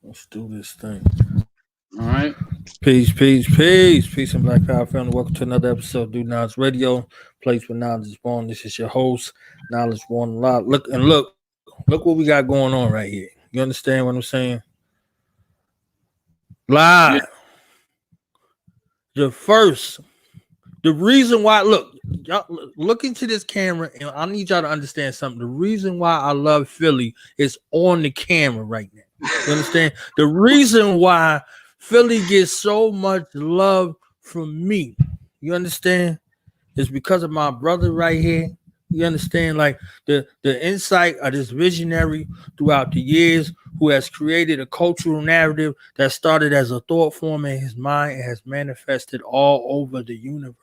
Let's do this thing. All right. Peace, and Black Power family. Welcome to another episode of Do Knowledge Radio, place where knowledge is born. This is your host, Knowledge One Lot. Look what we got going on right here. You understand what I'm saying? Yeah. Live. The first, the reason why. Y'all look into this camera, and I need y'all to understand something. The reason why I love Philly is on the camera right now. You understand? The reason why Philly gets so much love from me, you understand, is because of my brother right here. You understand, like the insight of this visionary throughout the years, who has created a cultural narrative that started as a thought form in his mind and has manifested all over the universe.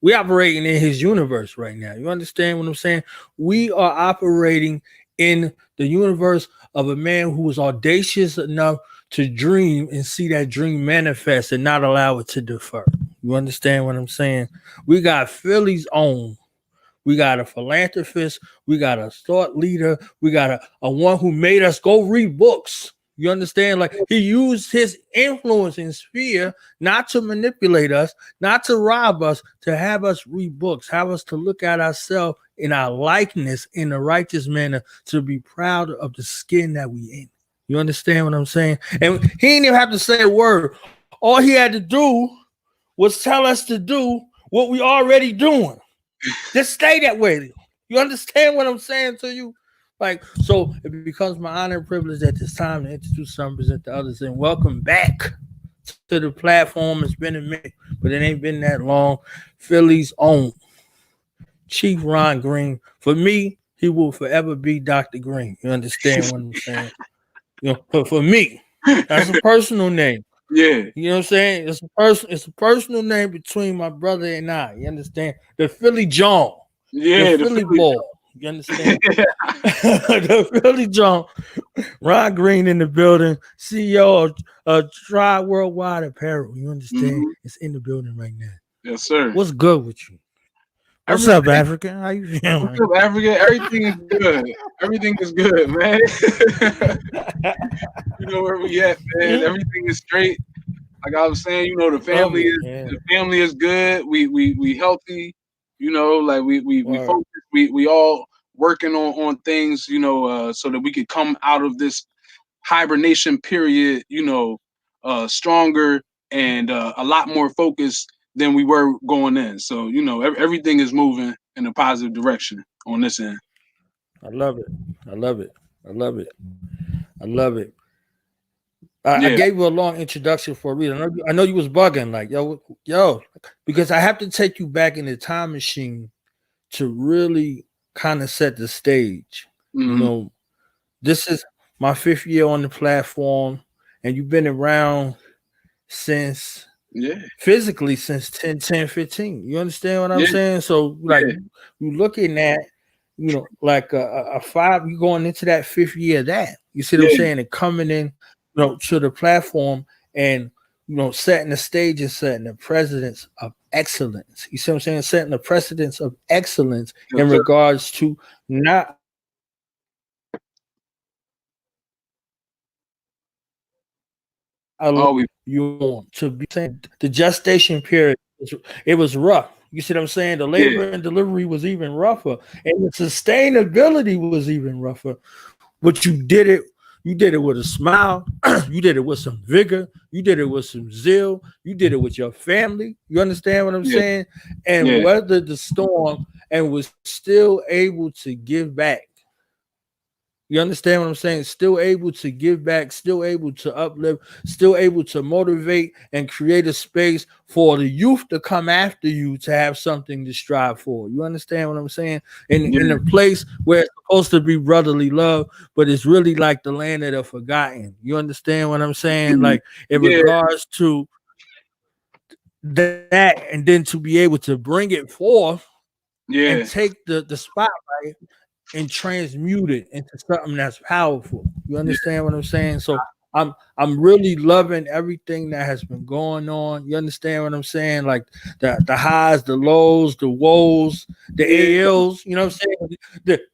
We operating in his universe right now. You understand what I'm saying? We are operating in the universe of a man who was audacious enough to dream and see that dream manifest and not allow it to defer. You understand what I'm saying? We got Philly's own. We got a philanthropist. We got a thought leader. We got a one who made us go read books. You understand? Like he used his influence and sphere not to manipulate us, not to rob us, to have us read books, have us to look at ourselves in our likeness in a righteous manner, to be proud of the skin that we in. You understand what I'm saying? And he didn't even have to say a word. All he had to do was tell us to do what we already doing. Just stay that way. You understand what I'm saying to you? Like, so it becomes my honor and privilege at this time to introduce some, present the others, and welcome back to the platform. It's been a minute, but it ain't been that long. Philly's own Chief Ron Green. For me, he will forever be Dr. Green. You understand what I'm saying? You know, for me, that's a personal name. Yeah. You know what I'm saying? It's a personal name between my brother and I. You understand? The Philly John. The Yeah. The Philly Philly. Ball. You understand? The Philly John. Ron Green in the building. CEO of Try Worldwide Apparel. You understand? Mhm. It's in the building right now. Yes, sir. What's good with you? What's up, Everything. African? How you What's feeling? up, Africa? Everything is good. Everything is good, man. You know where we at, man. Everything is straight. Like I was saying, the Love family it, is man. the family is good. We healthy. Like we Word. focus. We all working on things. So that we could come out of this hibernation period. Stronger and a lot more focused than we were going in. So everything is moving in a positive direction on this end. I love it. I love it. I love it. I love it. I Yeah. gave you a long introduction for a reason. I know you was bugging, like yo, because I have to take you back in the time machine to really kind of set the stage. You Hmm. know, this is my fifth year on the platform, and you've been around since Yeah. physically since 10, 10, 15. You understand what I'm Yeah. saying? So, like, Yeah. you looking at, like a five, you going into that fifth year of that. You see what I'm Yeah. saying? And coming in, to the platform and, setting the stage and setting the precedence of excellence. You see what I'm saying? Setting the precedence of excellence Yes, in sir. regards to not allowing Oh, we. you to be saying the gestation period, it was rough. You see what I'm saying? The Yeah. labor and delivery was even rougher, and the sustainability was even rougher. But you did it with a smile, you did it with some vigor, you did it with some zeal, you did it with your family. You understand what I'm Yeah. saying? And Yeah. weathered the storm and was still able to give back. You understand what I'm saying? Still able to give back, still able to uplift, still able to motivate and create a space for the youth to come after you to have something to strive for. You understand what I'm saying? In Yeah. a place where it's supposed to be brotherly love, but it's really like the land of the forgotten. You understand what I'm saying? Mhm. Like in Yeah. regards to that, and then to be able to bring it forth and Yeah. take the spotlight and transmute it into something that's powerful. You Yeah. understand what I'm saying? So I'm really loving everything that has been going on. You understand what I'm saying? Like the highs, the lows, the woes, the Yeah. ALs, you know what I'm saying?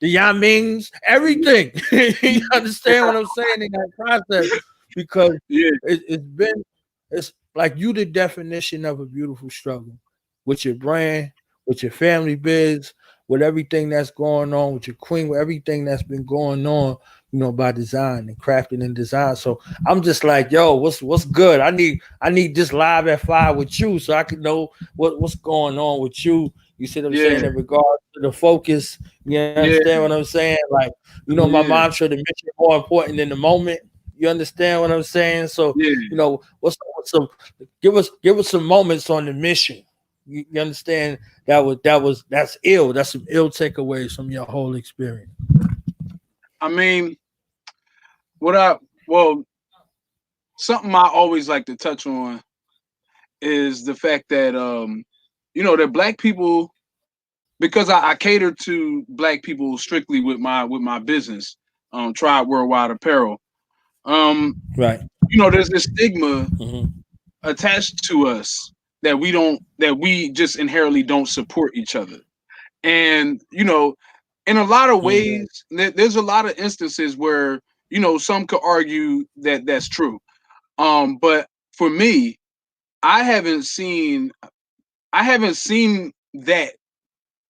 The Yamings, everything. You understand what I'm saying in that process? because Yeah, it's like you the definition of a beautiful struggle with your brand, with your family biz, with everything that's going on with your queen, with everything that's been going on, by design and crafting and design. So I'm just like, yo, what's good? I need this live at 5 with you so I can know what's going on with you. You see what I'm yeah, saying in regards to the focus. You yeah, understand what I'm saying? Like, my yeah, mantra, the mission more important than the moment. You understand what I'm saying? So, yeah. what's some give us some moments on the mission. You understand that's ill. That's some ill takeaways from your whole experience. I mean, what I well, something I always like to touch on is the fact that that black people, because I cater to black people strictly with my business, Tribe Worldwide Apparel. Um, Right. there's this stigma Mm-hmm. attached to us that we just inherently don't support each other. And in a lot of Mm. ways, there's a lot of instances where some could argue that that's true. But for me, I haven't seen I haven't seen that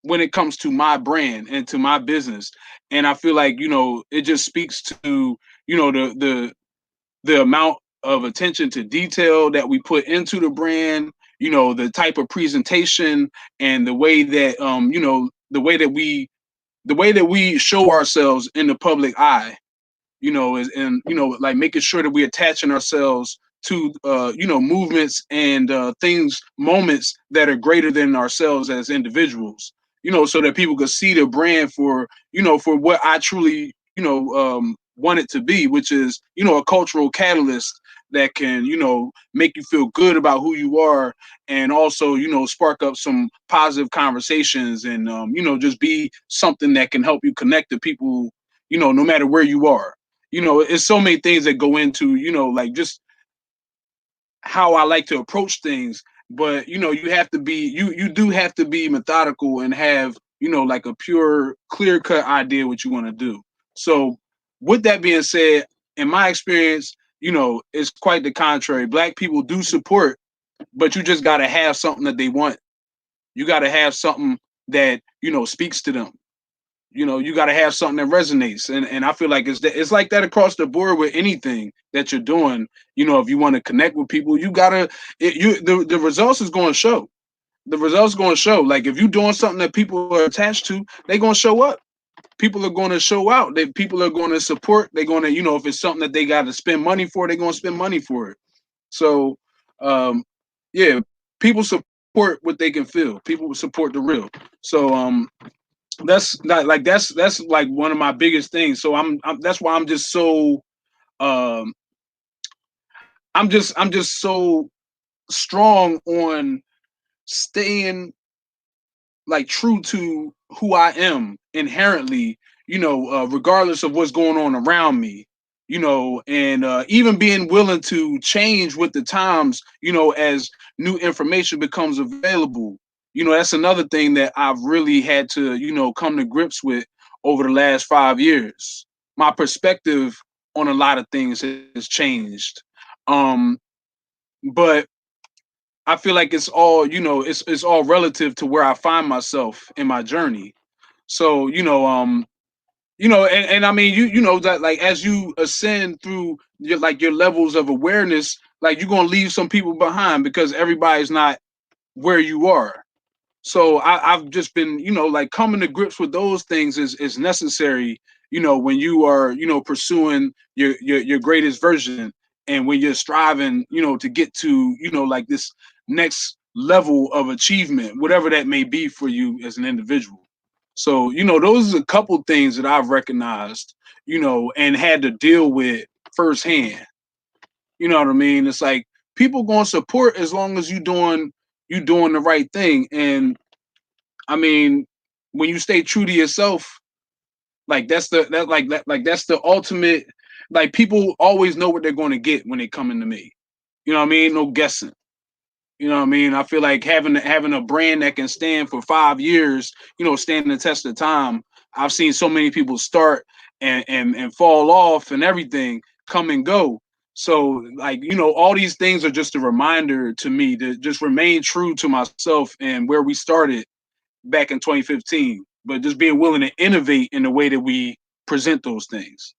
when it comes to my brand and to my business. And I feel like it just speaks to the amount of attention to detail that we put into the brand, the type of presentation and the way that the way that we show ourselves in the public eye, is and like making sure that we're attaching ourselves to movements and things, moments that are greater than ourselves as individuals, so that people could see the brand for for what I truly want it to be, which is a cultural catalyst that can make you feel good about who you are, and also spark up some positive conversations, and just be something that can help you connect to people, no matter where you are. It's so many things that go into like just how I like to approach things. But you have to be you do have to be methodical and have like a pure, clear cut idea what you want to do. So with that being said, in my experience, it's quite the contrary. Black people do support, but you just got to have something that they want. You got to have something that speaks to them. You got to have something that resonates, and I feel like it's like that across the board with anything that you're doing. If you want to connect with people, you gotta the results is going to show. The results going to show. Like if you're doing something that people are attached to, they're going to show up. People are going to show out. People are going to support. They're going to if it's something that they got to spend money for, they're going to spend money for it. So yeah, people support what they can feel. People support the real. So that's not like that's like one of my biggest things. So I'm that's why I'm just so um I'm just so strong on staying like true to who I am inherently, regardless of what's going on around me, and even being willing to change with the times, as new information becomes available. That's another thing that I've really had to, come to grips with over the last 5 years. My perspective on a lot of things has changed. Um, but I feel like it's all, it's all relative to where I find myself in my journey. So, and I mean, that like as you ascend through your levels of awareness, like you're gonna leave some people behind because everybody's not where you are. So I've just been, like coming to grips with those things is necessary, when you are, pursuing your greatest version, and when you're striving, to get to, like this next level of achievement, whatever that may be for you as an individual. So, those are a couple things that I've recognized, and had to deal with firsthand. You know what I mean? It's like people gonna support as long as you doing the right thing. And I mean, when you stay true to yourself, like that's the ultimate. Like people always know what they're going to get when they come into me. You know what I mean? No guessing. You know what I mean? I feel like having a brand that can stand for 5 years, standing the test of time. I've seen so many people start and fall off and everything, come and go. So like, you know, all these things are just a reminder to me to just remain true to myself and where we started back in 2015, but just being willing to innovate in the way that we present those things.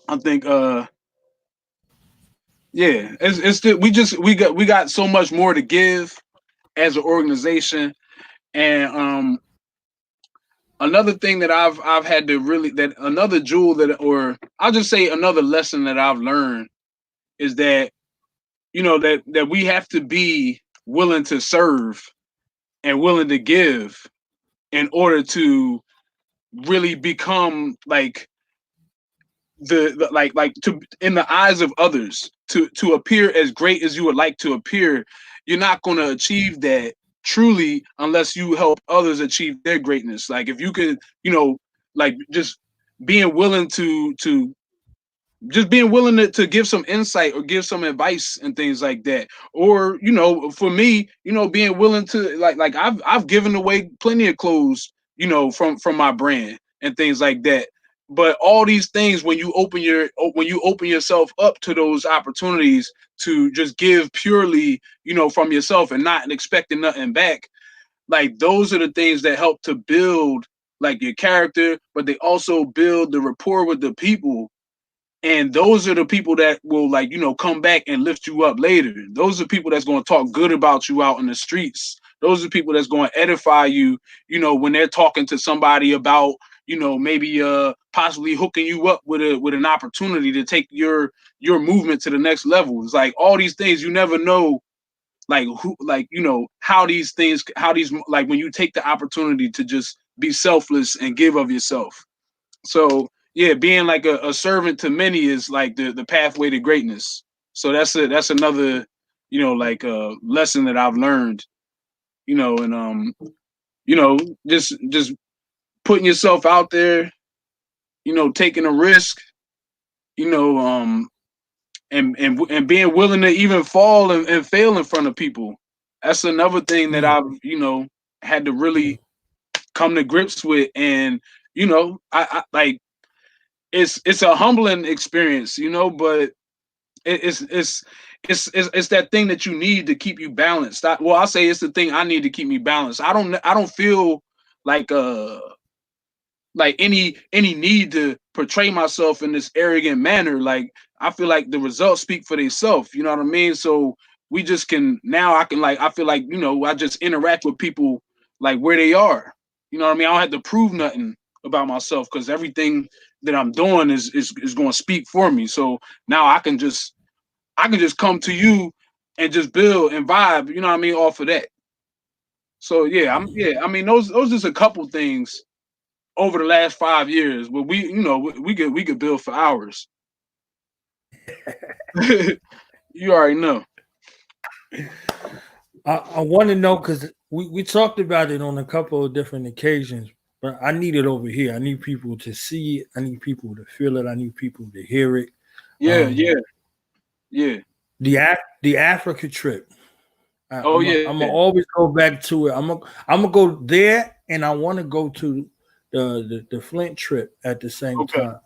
I think yeah, it's the, we got so much more to give as an organization. And another thing that I've had to really, that another jewel that, or I'll just say another lesson that I've learned is that, you know, that we have to be willing to serve and willing to give in order to really become like like to, in the eyes of others, to appear as great as you would like to appear. You're not going to achieve that truly unless you help others achieve their greatness. Like if you could, you know, like just being willing to just being willing to give some insight or give some advice and things like that. Or, you know, for me, you know, being willing to like I've given away plenty of clothes, you know, from my brand and things like that. But all these things, when you open yourself up to those opportunities to just give purely, you know, from yourself and not expecting nothing back, like those are the things that help to build like your character, but they also build the rapport with the people. And those are the people that will, like, you know, come back and lift you up later. Those are people that's going to talk good about you out in the streets. Those are people that's going to edify you, you know, when they're talking to somebody about, you know, maybe possibly hooking you up with an opportunity to take your movement to the next level. It's like all these things, you never know, like who, like, you know, how these things, how these, like when you take the opportunity to just be selfless and give of yourself. So yeah, being like a servant to many is like the pathway to greatness. So that's another, you know, like lesson that I've learned, you know. And you know, just putting yourself out there, you know, taking a risk, you know, and being willing to even fall and fail in front of people. That's another thing that Yeah. I've, you know, had to really come to grips with. And you know, I like, it's a humbling experience, you know, but it's that thing that you need to keep you balanced. Well, I'll say it's the thing I need to keep me balanced. I don't feel like any need to portray myself in this arrogant manner. Like I feel like the results speak for themselves. You know what I mean? So we just can, now I can, like, I feel like, you know, I just interact with people like where they are. You know what I mean? I don't have to prove nothing about myself because everything that I'm doing is going to speak for me. So now I can just come to you and just build and vibe. You know what I mean? Off of that. So yeah. I mean, those just a couple things over the last 5 years, but we, you know, we could build for hours. You already know. I want to know because we talked about it on a couple of different occasions, but I need it over here. I need people to see it. I need people to feel it. I need people to hear it. Yeah, yeah, Um, yeah. the Africa trip. Oh I'm yeah. gonna always go back to it. I'm gonna go there, and I want to go to the Flint trip at the same Okay, time.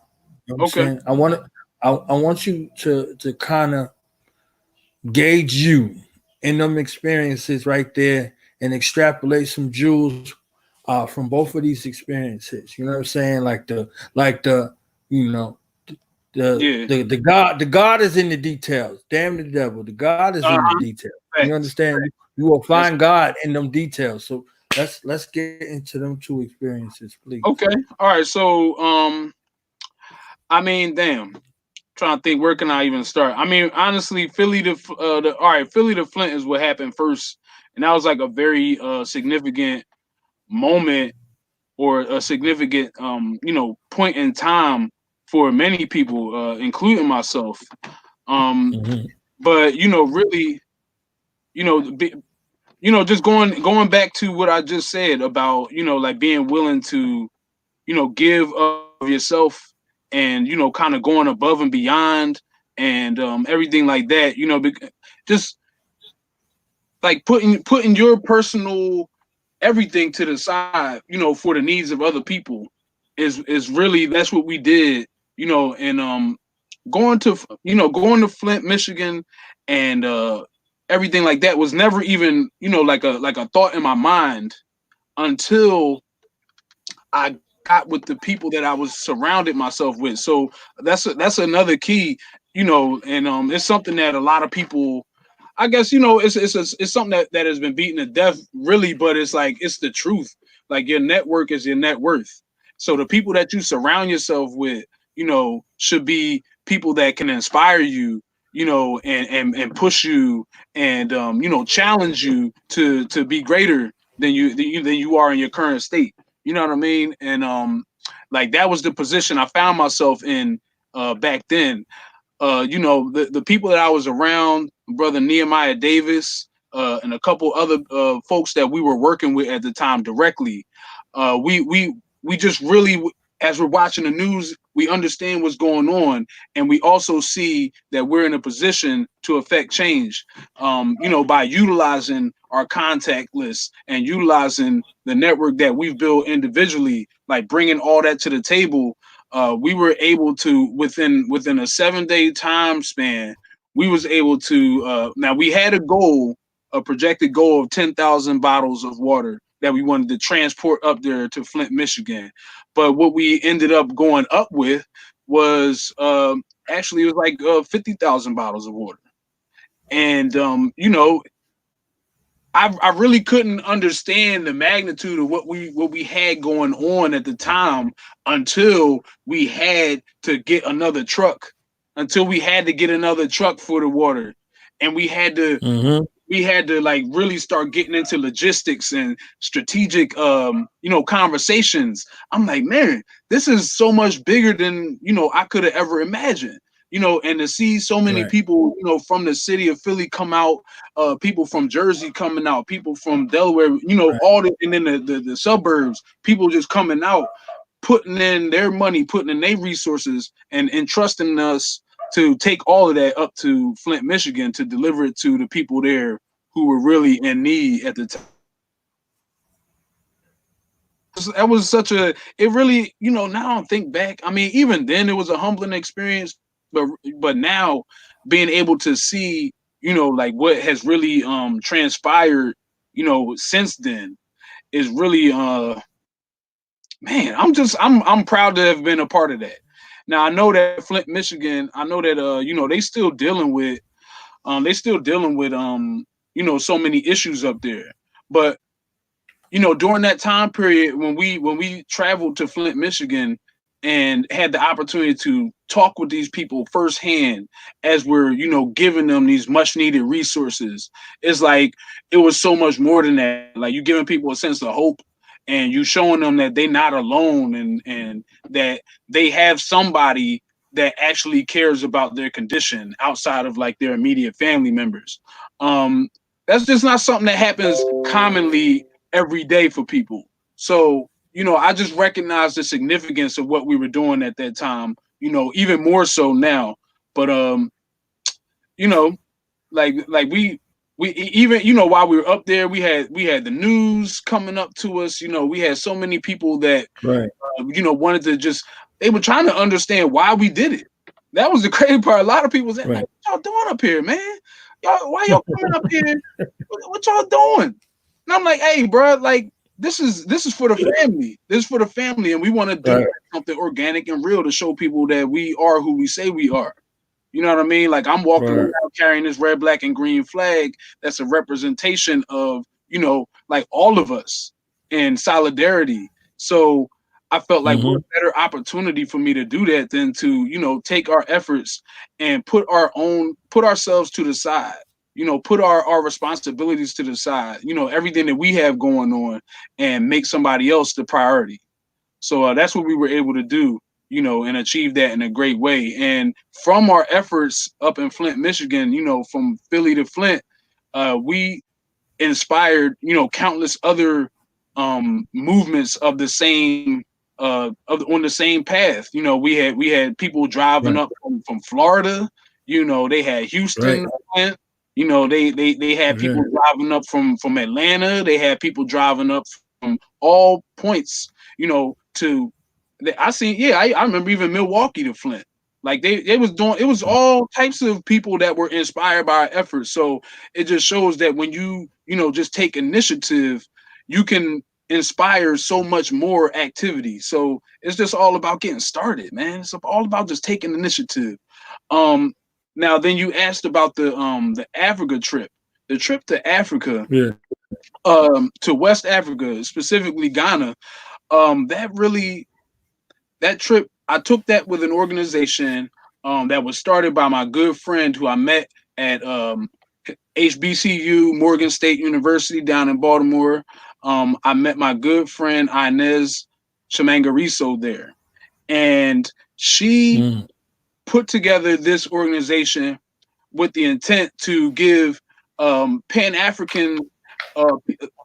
You know what I'm okay. saying? I want you to kind of gauge you in them experiences right there and extrapolate some jewels from both of these experiences. You know what I'm saying? Like the you know Yeah. the God is in the details. Damn the devil. The God is in the Uh-huh. details. You Facts. understand? You will That's find God in them details. So let's get into them two experiences, please. okay. All right. So I mean, damn. Trying to think, where can I even start? I mean, honestly, all right, Philly to Flint is what happened first, and that was like a very significant moment, or a significant you know, point in time for many people, including myself. Um, Mm-hmm. but you know, really, you know, just going back to what I just said about, you know, like being willing to, you know, give of yourself, and you know, kind of going above and beyond, and everything like that. You know, just like putting your personal everything to the side, you know, for the needs of other people, is really, that's what we did, and going to Flint, Michigan, and everything like that was never even, like a thought in my mind until I got with the people that I was surrounded myself with. So that's another key, and it's something that a lot of people, I guess, it's something that has been beaten to death, really, but it's like, it's the truth. Like, your network is your net worth. So the people that you surround yourself with, should be people that can inspire you, and push you, and challenge you to be greater than you are in your current state. You know what I mean? And like, that was the position I found myself in back then. The people that I was around, brother Nehemiah Davis, and a couple other folks that we were working with at the time directly. We just really, as we're watching the news, we understand what's going on, and we also see that we're in a position to affect change. By utilizing our contact list and utilizing the network that we've built individually, like bringing all that to the table. We were able to, within a 7-day time span, we was able to. Now, we had a projected goal of 10,000 bottles of water that we wanted to transport up there to Flint, Michigan. But what we ended up going up with was, actually, it was like 50,000 bottles of water. And I really couldn't understand the magnitude of what we had going on at the time until we had to get another truck, for the water, and we had to like really start getting into logistics and strategic conversations. I'm like, man, this is so much bigger than I could have ever imagined. And to see so many people, from the city of Philly come out, people from Jersey coming out, people from Delaware, all and then the suburbs, people just coming out, putting in their money, putting in their resources, and entrusting us to take all of that up to Flint, Michigan, to deliver it to the people there who were really in need at the time. That was such a, it really, now I think back, I mean, even then it was a humbling experience, but now being able to see, like what has really transpired, since then, is really man, I'm proud to have been a part of that. Now, I know that Flint, Michigan, I know that they still dealing with so many issues up there. But during that time period, when we traveled to Flint, Michigan, and had the opportunity to talk with these people firsthand, as we're giving them these much needed resources, it's like, it was so much more than that. Like, you giving people a sense of hope, and you showing them that they're not alone, and that they have somebody that actually cares about their condition outside of like their immediate family members. That's just not something that happens commonly every day for people. So, I just recognize the significance of what we were doing at that time, even more so now. But you know, like we even, while we were up there, we had the news coming up to us. We had so many people that wanted to just, they were trying to understand why we did it. That was the crazy part. A lot of people said, like, what y'all doing up here, man? Why y'all coming up here? What y'all doing? And I'm like, hey, bro, like, this is for the family. This is for the family, and we want to do something organic and real to show people that we are who we say we are. You know what I mean? Like, I'm walking around carrying this red, black, and green flag that's a representation of, like, all of us in solidarity. So I felt like what better opportunity for me to do that than to, take our efforts and put ourselves to the side, put our responsibilities to the side, everything that we have going on, and make somebody else the priority. So that's what we were able to do, and achieve that in a great way. And from our efforts up in Flint, Michigan, from Philly to Flint, we inspired, countless other movements of the same on the same path. We had people driving up from Florida. They had Houston, Flint. They had people driving up from Atlanta. They had people driving up from all points, to I seen, yeah, I remember even Milwaukee to Flint. Like they was doing, it was all types of people that were inspired by our efforts. So it just shows that when you know, just take initiative, you can inspire so much more activity. So it's just all about getting started, man. It's all about just taking initiative. Um, Now then you asked about the Africa trip. The trip to Africa, Yeah. to West Africa, specifically Ghana, that really, that trip, I took that with an organization that was started by my good friend who I met at HBCU, Morgan State University down in Baltimore. I met my good friend Inez Chamangariso there, and she Mm. put together this organization with the intent to give Pan African, uh,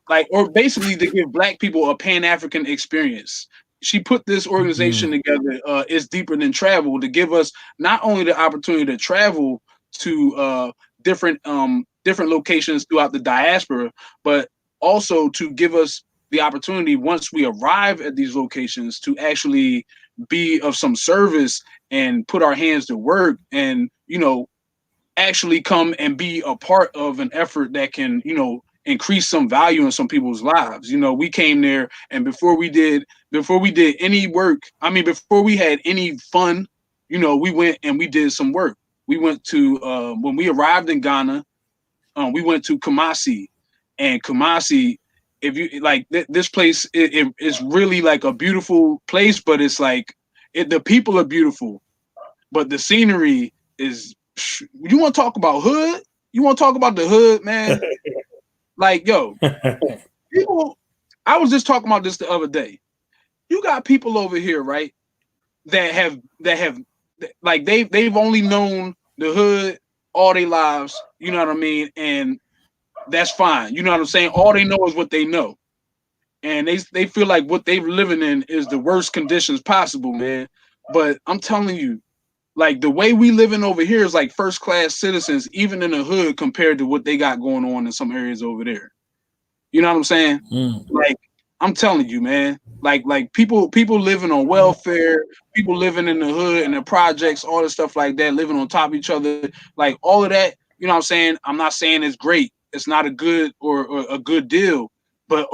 like, or basically to give Black people a Pan African experience. She put this organization Mm. together. It's deeper than travel, to give us not only the opportunity to travel to different locations throughout the diaspora, but also to give us the opportunity once we arrive at these locations to actually be of some service and put our hands to work, and actually come and be a part of an effort that can, increase some value in some people's lives. We came there, and before we did any work, I mean, before we had any fun, we went and we did some work. We went to when we arrived in Ghana, we went to Kumasi, and Kumasi, if you like this place, it's really like a beautiful place, but it's like the people are beautiful, but the scenery is. You want to talk about hood? You want to talk about the hood, man? Like, yo, people. I was just talking about this the other day. You got people over here, right? That have like they've only known the hood all their lives. You know what I mean? And that's fine. You know what I'm saying? All they know is what they know, and they feel like what they're living in is the worst conditions possible, man. But I'm telling you, like the way we living over here is like first class citizens, even in the hood, compared to what they got going on in some areas over there. You know what I'm saying? Mm. Like I'm telling you, man. Like people living on welfare, people living in the hood and the projects, all the stuff like that, living on top of each other, like all of that. You know what I'm saying? I'm not saying it's great. It's not a good or a good deal, but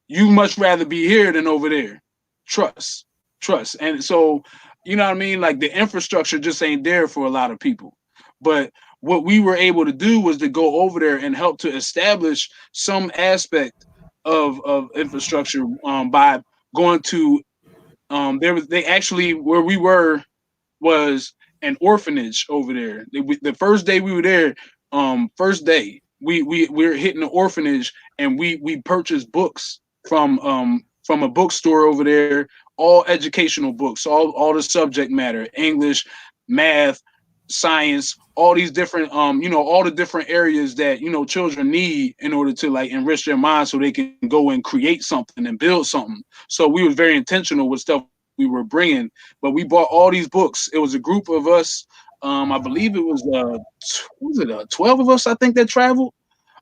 you much rather be here than over there. Trust, trust. And so, you know what I mean? Like the infrastructure just ain't there for a lot of people. But what we were able to do was to go over there and help to establish some aspect of infrastructure by going to they actually, where we were was an orphanage over there. The first day we were there, first day we were hitting the orphanage, and we purchased books from a bookstore over there, all educational books, all the subject matter, English, math, science, all these different all the different areas that children need in order to like enrich their minds so they can go and create something and build something. So we were very intentional with stuff we were bringing, but we bought all these books. It was a group of us. I believe it was 12 of us, I think, that traveled.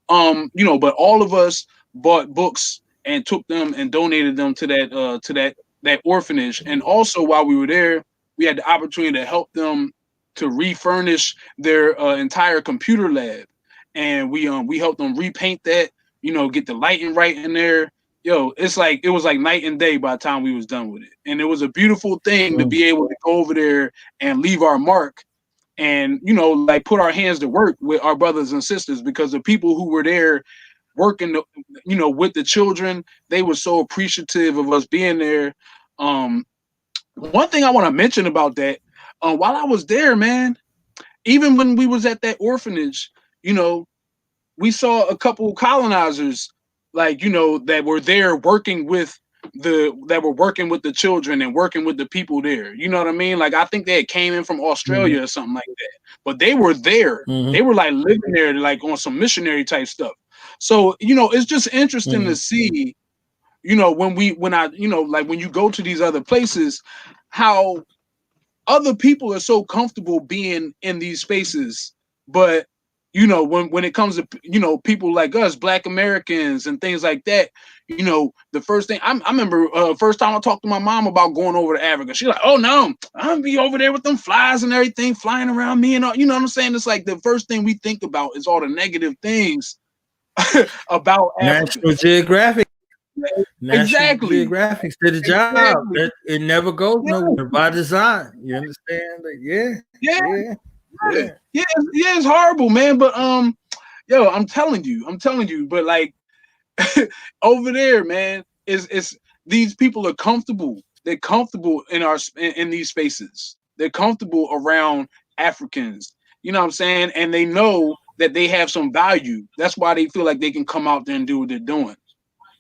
But all of us bought books and took them and donated them to that orphanage. And also while we were there, we had the opportunity to help them to refurnish their entire computer lab, and we helped them repaint that, get the lighting right in there. Yo, it was like night and day by the time we was done with it, and it was a beautiful thing to Mm. be able to go over there and leave our mark, and like put our hands to work with our brothers and sisters, because the people who were there working with the children, they were so appreciative of us being there. One thing I want to mention about that, while I was there, man, even when we was at that orphanage, you know we saw a couple colonizers, like that were there working with the children and working with the people there. You know what I mean? Like I think they had came in from Australia Mm. or something like that, but they were there. Mm. They were like living there, like on some missionary type stuff. So it's just interesting to Mm. see, like when you go to these other places, how other people are so comfortable being in these spaces, but when it comes to people like us, Black Americans and things like that, the first thing I remember, first time I talked to my mom about going over to Africa, she's like, "Oh no, I'm gonna be over there with them flies and everything flying around me and all." You know what I'm saying? It's like the first thing we think about is all the negative things about Africa. National Geographic. National Exactly. Geographic did a job. Exactly. It never goes Yeah. nowhere by design. You understand? Yeah. Yeah. It's horrible, man. But yo, I'm telling you. But like over there, man, it's these people are comfortable. They're comfortable in these spaces. They're comfortable around Africans. You know what I'm saying? And they know that they have some value. That's why they feel like they can come out there and do what they're doing.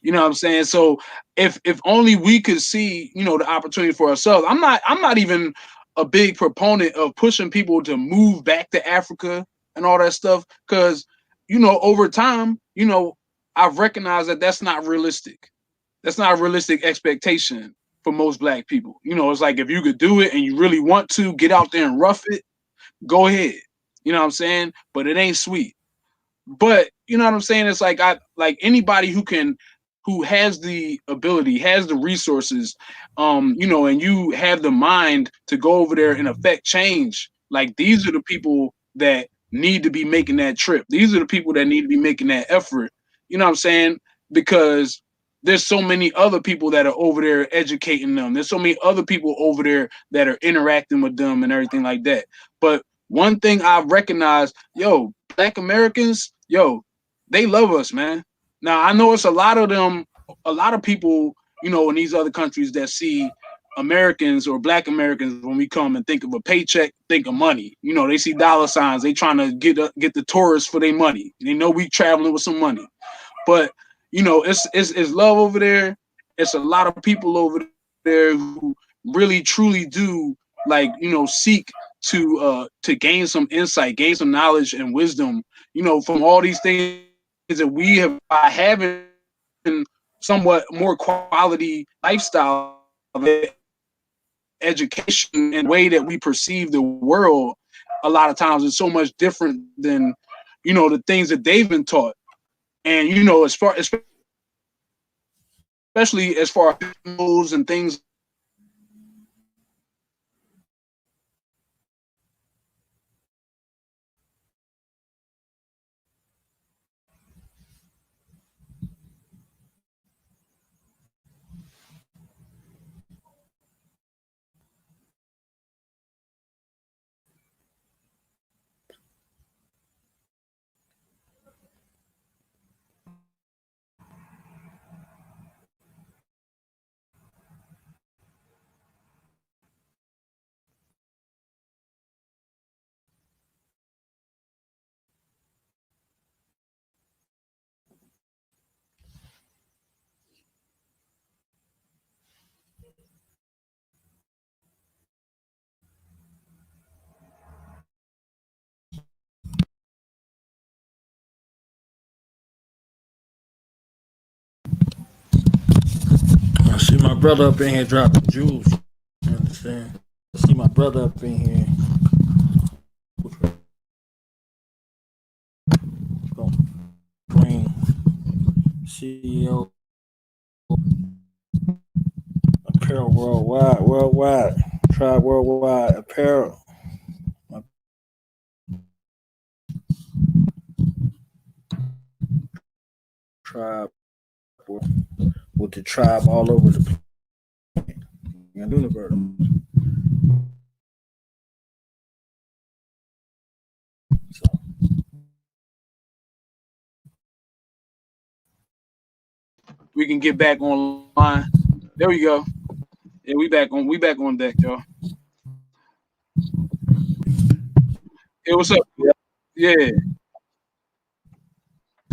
You know what I'm saying? So if only we could see, the opportunity for ourselves. I'm not even a big proponent of pushing people to move back to Africa and all that stuff, because over time, I've recognized that that's not realistic. That's not a realistic expectation for most Black people. It's like, if you could do it and you really want to get out there and rough it, go ahead. You know what I'm saying? But it ain't sweet. But you know what I'm saying? It's like anybody who has the ability, has the resources, and you have the mind to go over there and affect change. Like, these are the people that need to be making that trip. These are the people that need to be making that effort. You know what I'm saying? Because there's so many other people that are over there educating them. There's so many other people over there that are interacting with them and everything like that. But one thing I recognize, Black Americans, they love us, man. Now, I know it's a lot of people, in these other countries that see Americans or Black Americans, when we come and think of a paycheck, think of money. They see dollar signs. They trying to get the tourists for their money. They know we traveling with some money. But, it's love over there. It's a lot of people over there who really, truly do, like, seek to gain some insight, gain some knowledge and wisdom, from all these things that we have by having somewhat more quality lifestyle, education, and way that we perceive the world. A lot of times is so much different than the things that they've been taught. And especially as far as moves and things. I see my brother up in here dropping jewels. You understand? I see my brother up in here. Green, CEO, Apparel Worldwide, Tribe Worldwide Apparel. Tribe with the tribe all over the universe. So. We can get back online. There we go. Yeah, we back on deck, y'all. Hey, what's up? Yeah.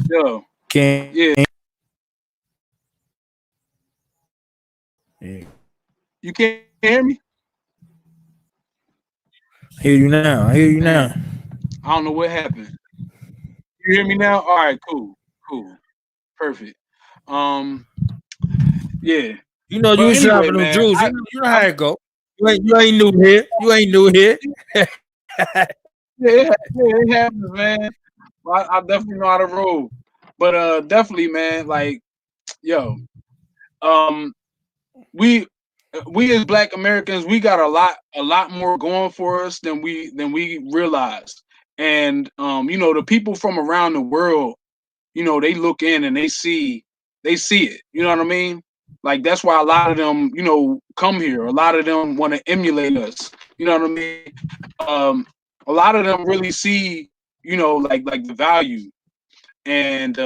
Yo. Yeah. You can't hear me? I hear you now. I don't know what happened. You hear me now? All right, cool. Perfect. Yeah. You know, you But was anyway, dropping them man, jewels. You know how it go. You ain't new here. Yeah, it happens, man. I definitely know how to roll. But definitely, man, like, yo, um, we we as Black Americans, we got a lot more going for us than we realize. And you know, the people from around the world, you know, they look in and they see it. You know what I mean? Like that's why a lot of them, you know, come here. A lot of them want to emulate us. You know what I mean? Um, a lot of them really see, you know, like the value. And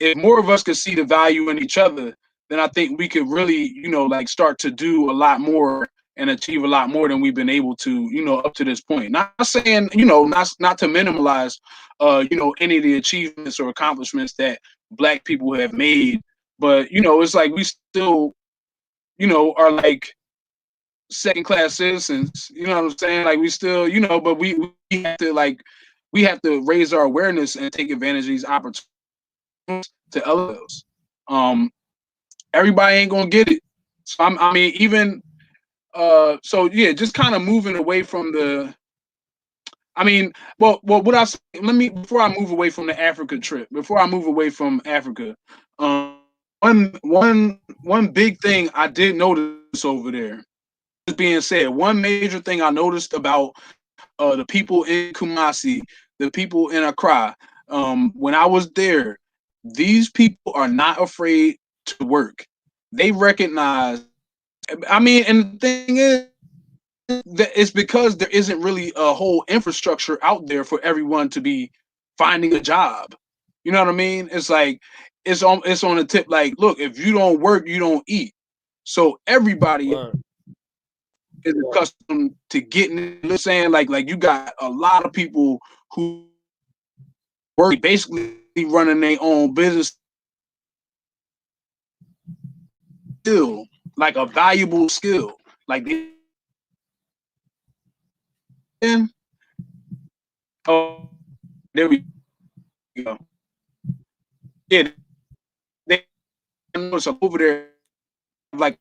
if more of us could see the value in each other, then I think we could really, you know, like start to do a lot more and achieve a lot more than we've been able to, you know, up to this point. Not saying, you know, not to minimize, you know, any of the achievements or accomplishments that Black people have made, but you know, it's like we still, you know, are like second class citizens. You know what I'm saying? Like we still, you know, but we have to like we have to raise our awareness and take advantage of these opportunities to others. Um, everybody ain't gonna get it. So I mean, even so yeah, just kind of moving away from the. I mean, well, what I say, let me before I move away from the Africa trip, before I move away from Africa, one big thing I did notice over there. This being said, one major thing I noticed about the people in Kumasi, the people in Accra, when I was there, these people are not afraid to work. They recognize. I mean, and the thing is that it's because there isn't really a whole infrastructure out there for everyone to be finding a job. You know what I mean? It's like it's on the tip. Like, look, if you don't work, you don't eat. So everybody Word. is accustomed to getting it. Saying like you got a lot of people who work basically running their own business still like a valuable skill. Like then oh there we go. Yeah, they notice over there like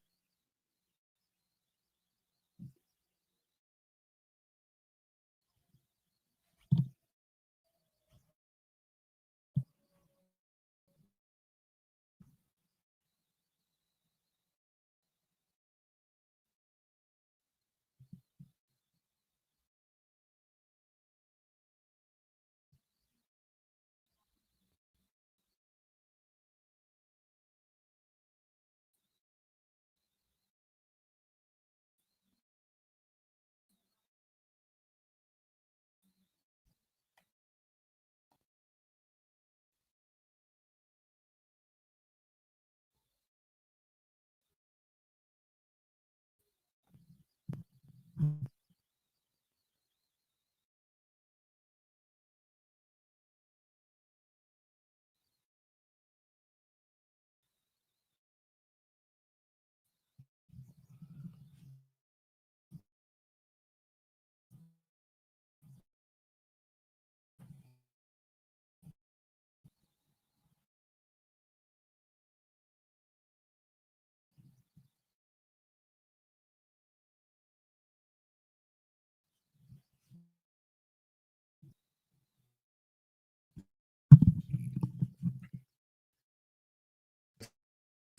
It's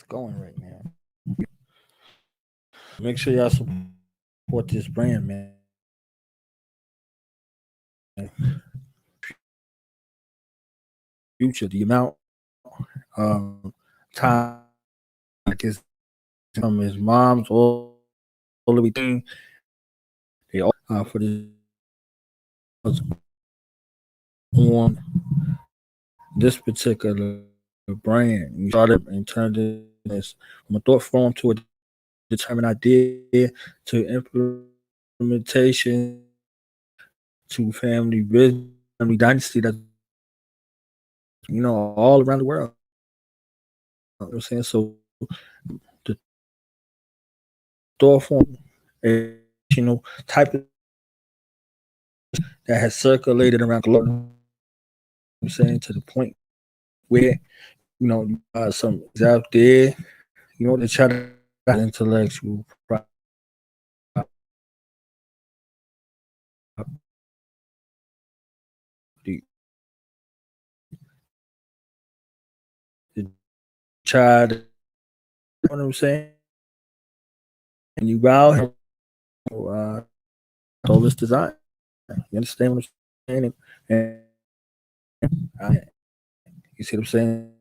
going right now. Make sure y'all support this brand, man. Future, the amount time like his from his mom's all everything they all for this on this particular brand. We started and turned this from a thought form to a determined idea to implementation to family business, family dynasty that all around the world. You know what I'm saying? So the thought form, type of that has circulated around the globe. You know what I'm saying, to the point where some is out there, they try to intellectual property. child, you know what I'm saying? And you bow him, all this design. You understand what I'm saying? And you see what I'm saying?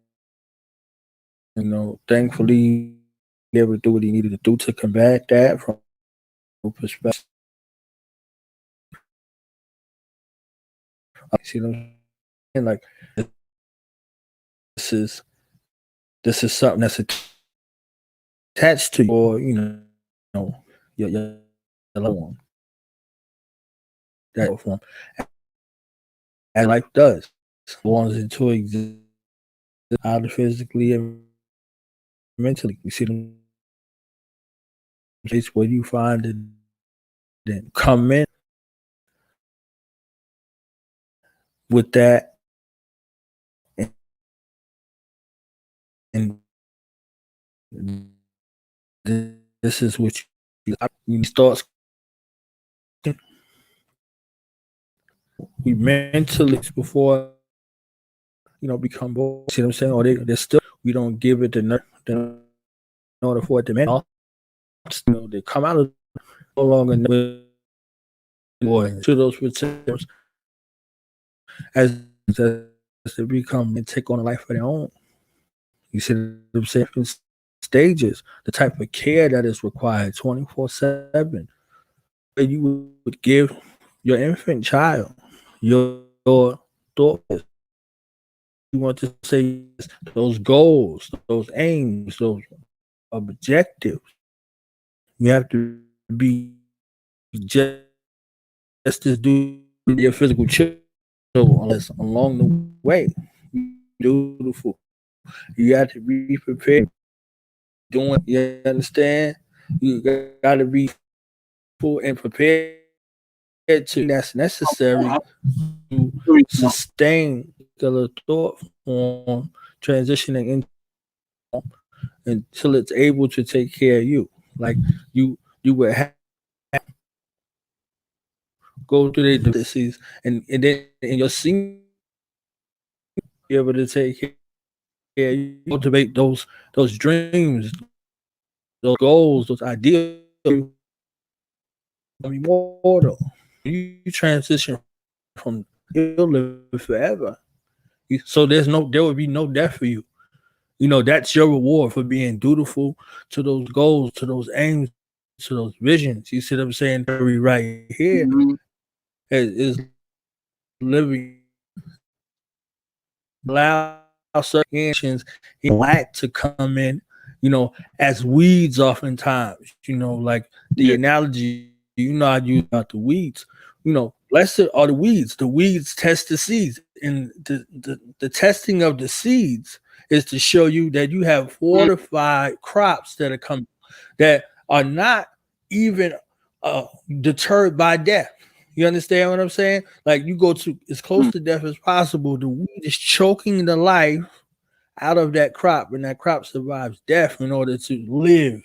You know, thankfully, he able to do what he needed to do to combat that from a perspective. You see what I'm saying? Like this is this is something that's attached to you, or your loved one. That form, as life does, born into existence, either physically and mentally. You see the place where you find it, then come in with that, and this is what you start. We mentally before become bold. See what I'm saying? Or they're still, we don't give it the nerve in order for it to manifest. They come out of no longer boy to those potentials as they become and take on a life of their own. You see what I'm saying? Stages, the type of care that is required 24/7. You would give your infant child your thoughts. You want to say those goals, those aims, those objectives. You have to be just as do your physical children. Unless along the way, beautiful. You got to be prepared. Doing, you understand? You got to be full and prepared to. That's necessary to sustain the thought form transitioning into until it's able to take care of you. Like you would have go through the disease, and then in your senior be able to take care of you, cultivate those dreams, those goals, those ideals. Immortal. You transition from you'll live forever. So there will be no death for you. That's your reward for being dutiful to those goals, to those aims, to those visions. You see what I'm saying? Right here is living, allow certain lack to come in, as weeds oftentimes, like the analogy, I use about the weeds, blessed are the weeds. The weeds test the seeds. And the testing of the seeds is to show you that you have fortified crops that are coming, that are not even deterred by death. You understand what I'm saying? Like you go to as close to death as possible. The weed is choking the life out of that crop, and that crop survives death in order to live.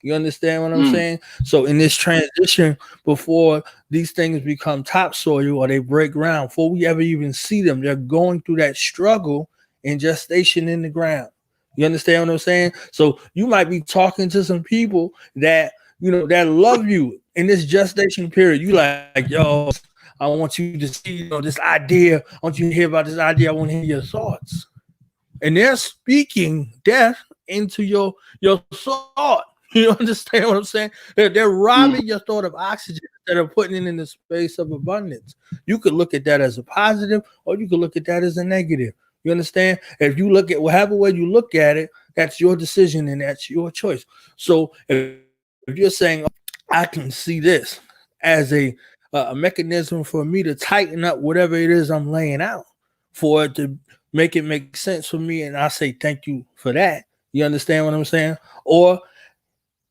You understand what I'm saying? So in this transition, before these things become topsoil or they break ground, before we ever even see them, they're going through that struggle in gestation in the ground. You understand what I'm saying? So you might be talking to some people that that love you in this gestation period. You like, yo, I want you to see, this idea. I want you to hear about this idea. I want to hear your thoughts. And they're speaking death into your thought. You understand what I'm saying? They're robbing your thought of oxygen instead of putting it in the space of abundance. You could look at that as a positive, or you could look at that as a negative. You understand? If you look at whatever way you look at it, that's your decision and that's your choice. So if you're saying, I can see this as a mechanism for me to tighten up whatever it is I'm laying out, for it to make it make sense for me, and I say thank you for that. You understand what I'm saying? Or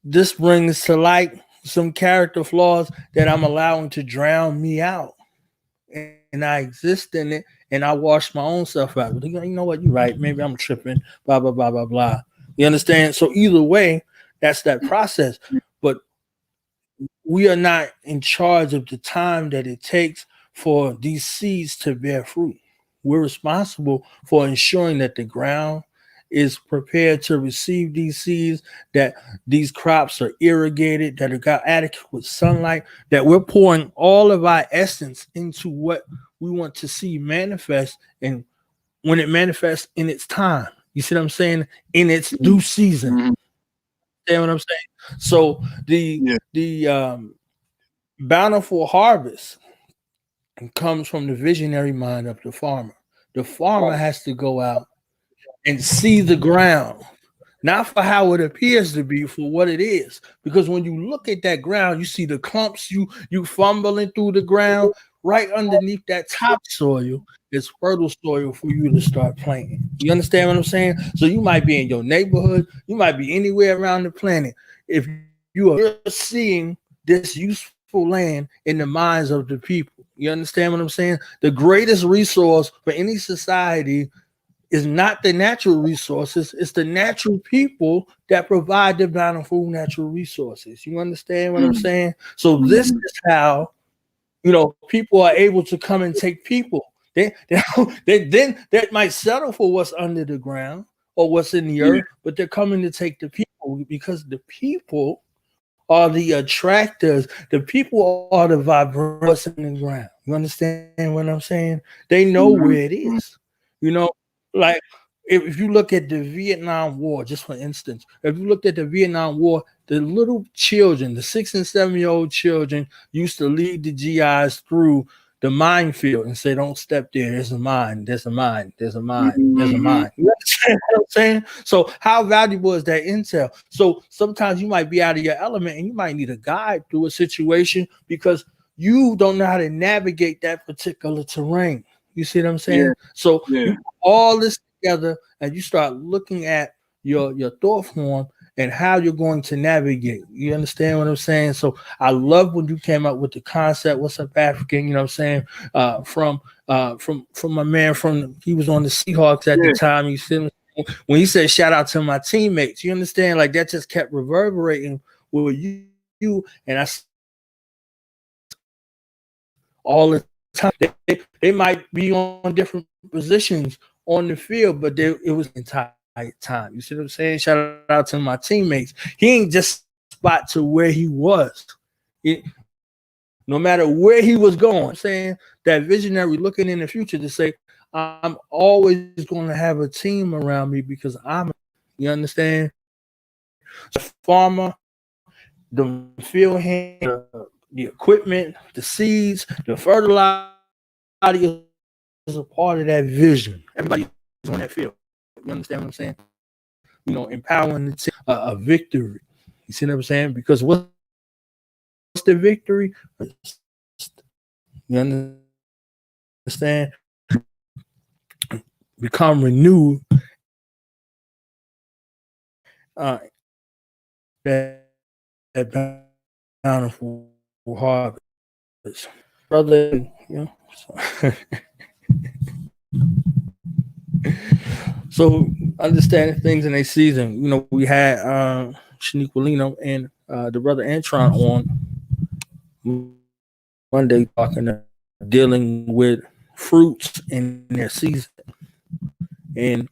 this brings to light some character flaws that I'm allowing to drown me out, and I exist in it, and I wash my own self out. You know what? You're right. Maybe I'm tripping. Blah blah blah blah blah. You understand? So either way, that's that process. But we are not in charge of the time that it takes for these seeds to bear fruit. We're responsible for ensuring that the ground is prepared to receive these seeds, that these crops are irrigated, that it got adequate sunlight, that we're pouring all of our essence into what we want to see manifest, and when it manifests in its time. You see what I'm saying? In its due season. Mm-hmm. You know what I'm saying? So the bountiful harvest comes from the visionary mind of the farmer. The farmer has to go out and see the ground, not for how it appears to be, for what it is. Because when you look at that ground, you see the clumps, you fumbling through the ground. Right underneath that topsoil is fertile soil for you to start planting. You understand what I'm saying? So you might be in your neighborhood, you might be anywhere around the planet. If you are seeing this useful land in the minds of the people, you understand what I'm saying? The greatest resource for any society is not the natural resources, it's the natural people that provide the bountiful natural resources. You understand what I'm saying? So this is how, you know, people are able to come and take people. They then that might settle for what's under the ground or what's in the earth, but they're coming to take the people, because the people are the attractors. The people are the vibrations in the ground. You understand what I'm saying? They know where it is. You know, like if you look at the Vietnam War, just for instance, if you looked at the Vietnam War, the little children, the 6 and 7-year-old children, used to lead the GIs through the minefield and say, "Don't step there. There's a mine. There's a mine. There's a mine. There's a mine." You understand what I'm saying? So how valuable is that intel? So sometimes you might be out of your element and you might need a guide through a situation because you don't know how to navigate that particular terrain. You see what I'm saying? So you put all this together and you start looking at your thought form and how you're going to navigate. You understand what I'm saying? So I love when you came up with the concept. What's up, African? You know what I'm saying? From my man he was on the Seahawks at the time. You see, when he said shout out to my teammates, you understand? Like that just kept reverberating with you and I all the time. They might be on different positions on the field, but it was entire time. You see what I'm saying? Shout out to my teammates. He ain't just spot to where he was. No matter where he was going, I'm saying that visionary looking in the future to say, I'm always going to have a team around me because you understand? So farmer, the field hand, the equipment, the seeds, the fertilizer is a part of that vision. Everybody's on that field. You understand what I'm saying? You know, empowering the team, a victory. You see what I'm saying? Because what's the victory? You understand? Become renewed. That bountiful harvest, brother. You know. So understanding things in a season. You know, we had Shanique Walino and the brother Antron on Monday talking dealing with fruits in their season. And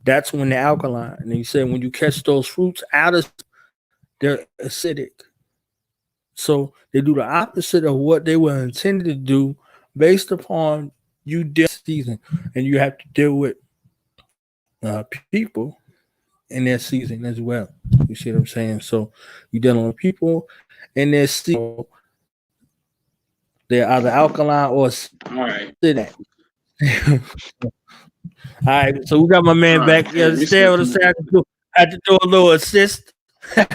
that's when the alkaline. And he said when you catch those fruits out of, they're acidic. So they do the opposite of what they were intended to do based upon you this season. And you have to deal with people in their season as well. You see what I'm saying? So you're dealing with people in their season. They're either alkaline or acidic. All right, so we got my man back. You understand what I'm saying? I had to do a little assist. Yeah.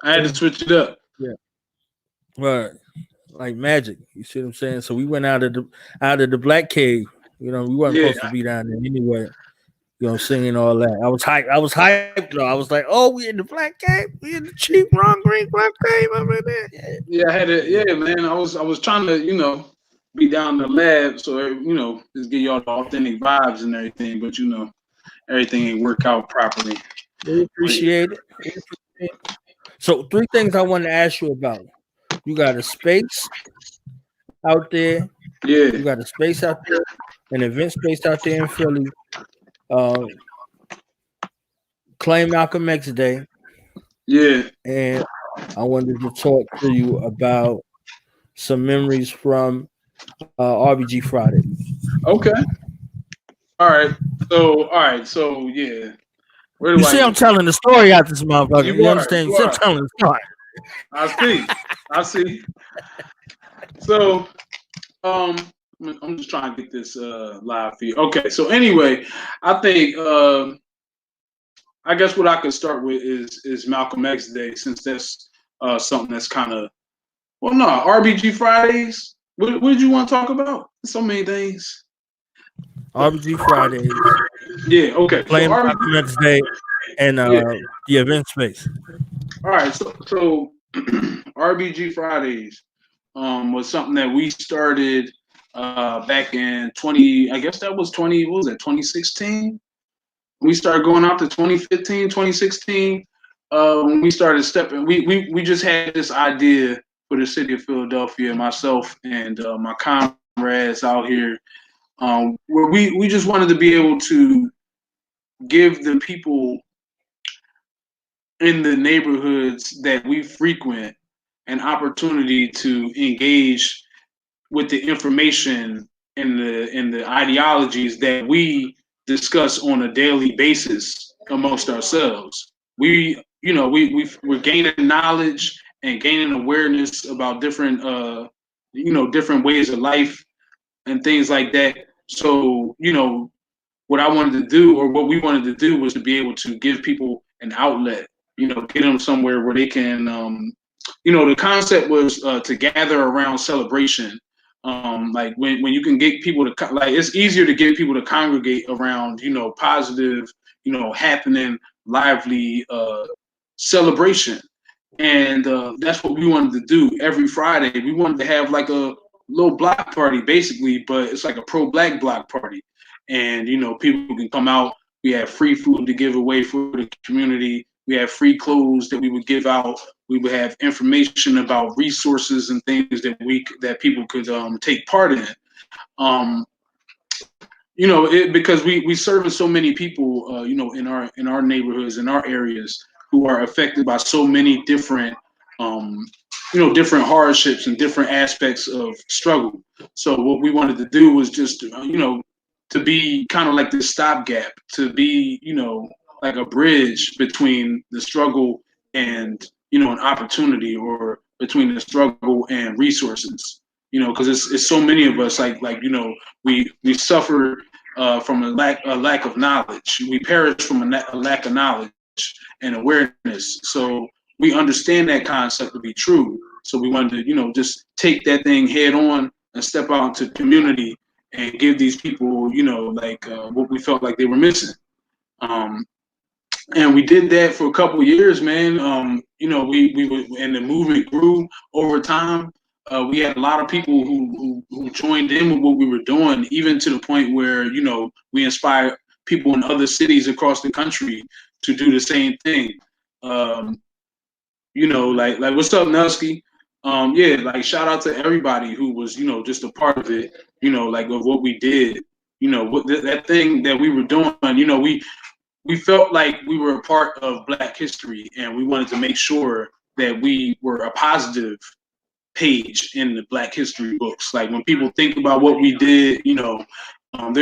I had to switch it up. Yeah. Right. Like magic. You see what I'm saying? So we went out of the black cave. You know, we weren't supposed to be down there anyway. You know, singing all that. I was hyped though. I was like, oh, we in the black cave. We in the cheap Ron Green black cave over there. Yeah, I had it. Yeah, man. I was trying to, you know, be down in the lab, so you know, just get y'all the authentic vibes and everything. But you know, everything ain't work out properly. We appreciate it. So 3 things I want to ask you about. You got a space out there. Yeah. You got a space out there. an event space out there in Philly. Claim Malcolm X Day. Yeah. And I wanted to talk to you about some memories from RBG Friday. Okay. All right. So yeah. Where You do I see, I'm even? telling the story out this motherfucker. You You are. understand? You You see, I'm are. telling the story. I see. I see. So um, I'm just trying to get this live feed. Okay. So anyway, I think I guess what I could start with is Malcolm X Day, since that's something that's kind of, well, no, RBG Fridays. What did you want to talk about? So many things. RBG Fridays, Yeah. Okay. So Claim RBG. Malcolm X Day, and Yeah. the event space. All right. So RBG Fridays was something that we started back in 20. I guess that was 20. What was that? 2016. We started going out to 2015, 2016. When we started stepping, we just had this idea for the city of Philadelphia, myself and my comrades out here, where we just wanted to be able to give the people in the neighborhoods that we frequent an opportunity to engage with the information and the ideologies that we discuss on a daily basis amongst ourselves. We're gaining knowledge and gaining awareness about different different ways of life and things like that. So what I wanted to do, or what we wanted to do, was to be able to give people an outlet, get them somewhere where they can, the concept was to gather around celebration. Like when you can get people to, like, it's easier to get people to congregate around, positive, happening, lively celebration. And that's what we wanted to do every Friday. We wanted to have like a little block party, basically, but it's like a pro-black block party. And people can come out. We have free food to give away for the community. We have free clothes that we would give out. We would have information about resources and things that people could take part in. Um, because we serving so many people, in our neighborhoods, in our areas, who are affected by so many different, um, different hardships and different aspects of struggle. So what we wanted to do was just, to be kind of like this stopgap, to be, like a bridge between the struggle and, an opportunity, or between the struggle and resources. Because it's so many of us, we suffer from a lack of knowledge. We perish from a lack of knowledge and awareness. So we understand that concept to be true. So we wanted to, just take that thing head on and step out into the community and give these people, what we felt like they were missing. And we did that for a couple of years, man. And the movement grew over time. We had a lot of people who joined in with what we were doing, even to the point where we inspired people in other cities across the country to do the same thing. Like what's up, Nusky? Yeah, like shout out to everybody who was just a part of it. Like of what we did. What that thing that we were doing. We felt like we were a part of Black history, and we wanted to make sure that we were a positive page in the Black history books. Like when people think about what we did, they're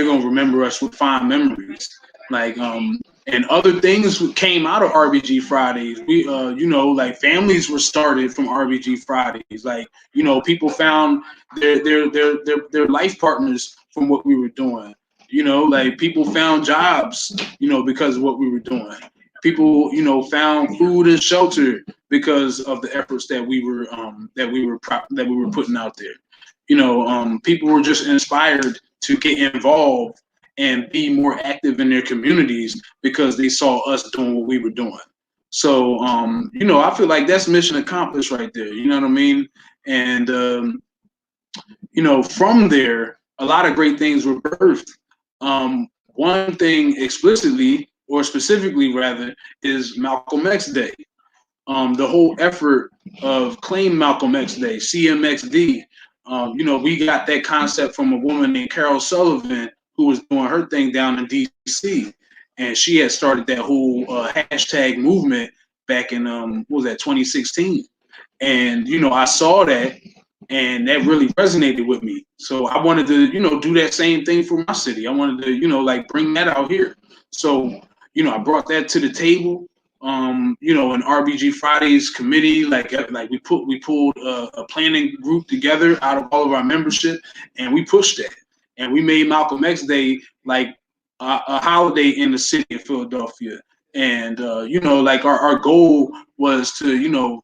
gonna remember us with fond memories. And other things came out of RBG Fridays. We, like families were started from RBG Fridays. Like, people found their life partners from what we were doing. Like people found jobs, because of what we were doing. People, found food and shelter because of the efforts that we were putting out there. People were just inspired to get involved and be more active in their communities because they saw us doing what we were doing. So, I feel like that's mission accomplished right there. You know what I mean? And, from there, a lot of great things were birthed. One thing explicitly, or specifically rather, is Malcolm X Day. The whole effort of Claim Malcolm X Day, CMXD, We got that concept from a woman named Carol Sullivan who was doing her thing down in DC, and she had started that whole hashtag movement back in what was that 2016. And I saw that, and that really resonated with me. So I wanted to do that same thing for my city. I wanted to like bring that out here. So I brought that to the table. An RBG Fridays committee, like we pulled a planning group together out of all of our membership, and we pushed that, and we made Malcolm X Day like a holiday in the city of Philadelphia. And like our goal was to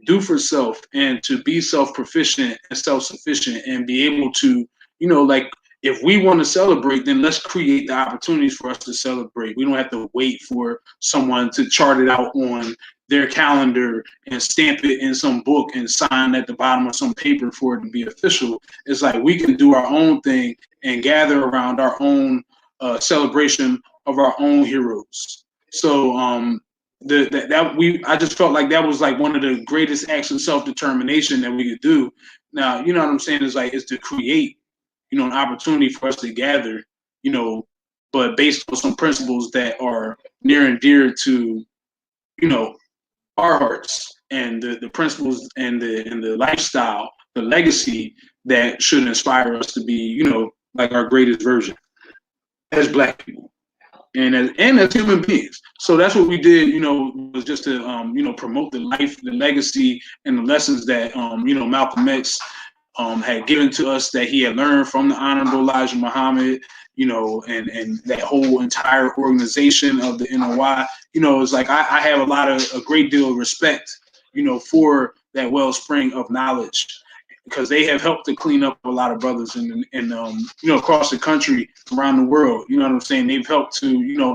do for self and to be self-proficient and self-sufficient and be able to like, if we want to celebrate, then let's create the opportunities for us to celebrate. We don't have to wait for someone to chart it out on their calendar and stamp it in some book and sign at the bottom of some paper for it to be official. It's like we can do our own thing and gather around our own celebration of our own heroes. So I just felt like that was like one of the greatest acts of self-determination that we could do. Now, you know what I'm saying, is to create an opportunity for us to gather, but based on some principles that are near and dear to, our hearts, and the principles and the lifestyle, the legacy that should inspire us to be, like our greatest version as Black people and as human beings. So that's what we did, was just to, promote the life, the legacy, and the lessons that, Malcolm X had given to us, that he had learned from the Honorable Elijah Muhammad, and that whole entire organization of the NOI. It's like I have a great deal of respect, for that wellspring of knowledge, because they have helped to clean up a lot of brothers in across the country, around the world. You know what I'm saying? They've helped to,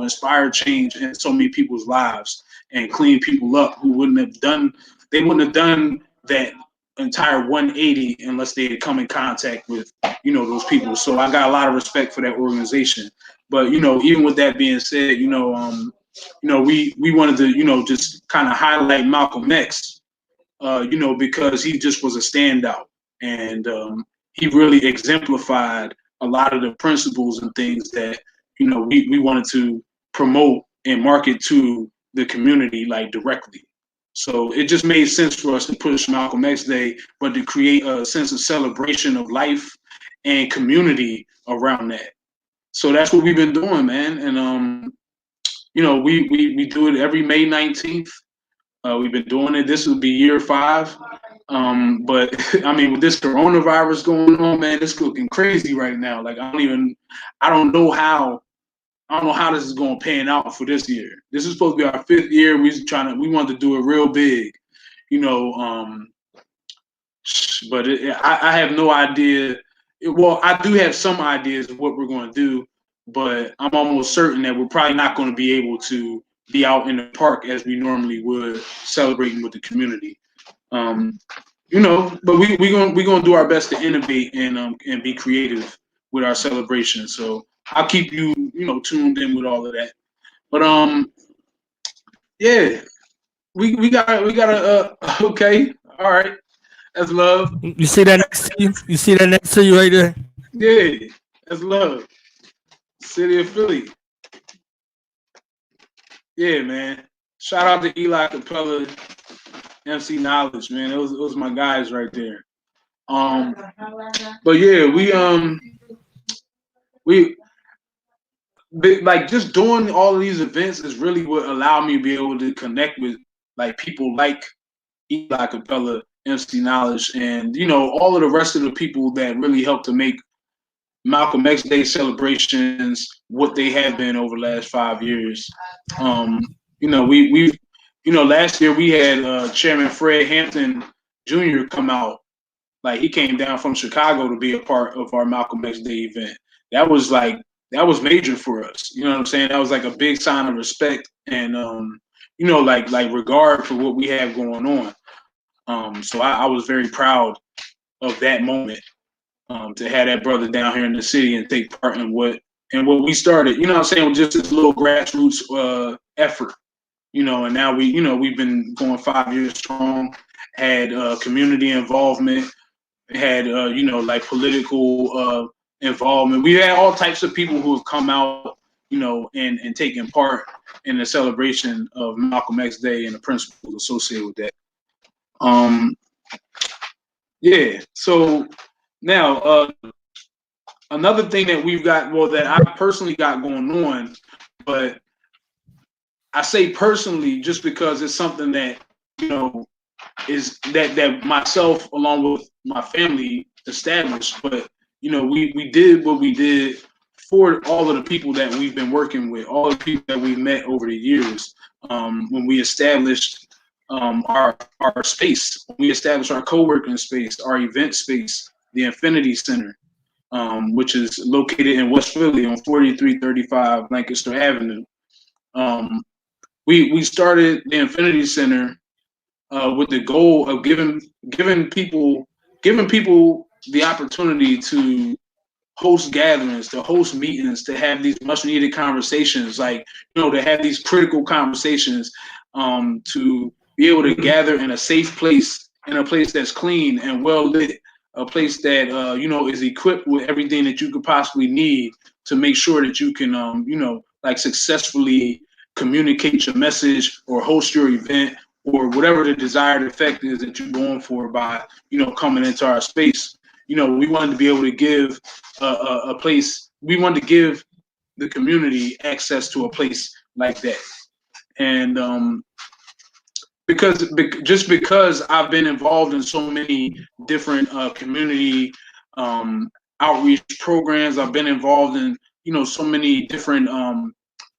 inspire change in so many people's lives and clean people up who wouldn't have done that entire 180 unless they had come in contact with those people. So I got a lot of respect for that organization. But even with that being said, we wanted to just kind of highlight Malcolm X, because he just was a standout, and he really exemplified a lot of the principles and things that we wanted to promote and market to the community, like, directly. So it just made sense for us to push Malcolm X Day, but to create a sense of celebration of life and community around that. So that's what we've been doing, man. And we do it every May 19th. We've been doing it. This will be year 5. But I mean, with this coronavirus going on, man, it's looking crazy right now. Like, I don't know how this is going to pan out for this year. This is supposed to be our 5th year. We want to do it real big, but I have no idea. Well, I do have some ideas of what we're going to do, but I'm almost certain that we're probably not going to be able to be out in the park as we normally would, celebrating with the community. But we're gonna do our best to innovate and be creative with our celebration. So I'll keep you tuned in with all of that. But yeah, we got a okay, all right, that's love. You see that next to you? You see that next to you right there? Yeah, that's love. City of Philly. Yeah, man. Shout out to Eli Capella, MC Knowledge, man. It was my guys right there. But yeah, we like, just doing all of these events is really what allowed me to be able to connect with, like, people like Eli Capella, MC Knowledge, and all of the rest of the people that really helped to make Malcolm X Day celebrations what they have been over the last 5 years. Last year we had Chairman Fred Hampton Jr. come out. Like, he came down from Chicago to be a part of our Malcolm X Day event. That was major for us. You know what I'm saying? That was like a big sign of respect and like regard for what we have going on. So I was very proud of that moment, to have that brother down here in the city and take part in what we started. You know what I'm saying? With just this little grassroots effort. And now we've been going 5 years strong, had community involvement, It had like political involvement. We had all types of people who have come out, and taken part in the celebration of Malcolm X Day and the principles associated with that. Yeah. So now, another thing that we've got, that I personally got going on, but I say personally just because it's something that, is that myself along with my family established. But, we did what we did for all of the people that we've been working with, all the people that we've met over the years, when we established our space. We established our co-working space, our event space, the Infinity Center, which is located in West Philly on 4335 Lancaster Avenue. We started the Infinity Center with the goal of giving people the opportunity to host gatherings, to host meetings, to have these much needed conversations, to have these critical conversations, to be able to gather in a safe place, in a place that's clean and well lit, a place that is equipped with everything that you could possibly need to make sure that you can successfully communicate your message or host your event or whatever the desired effect is that you're going for by coming into our space. We wanted to be able to give a place. We wanted to give the community access to a place like that, and because I've been involved in so many different community outreach programs, I've been involved in so many different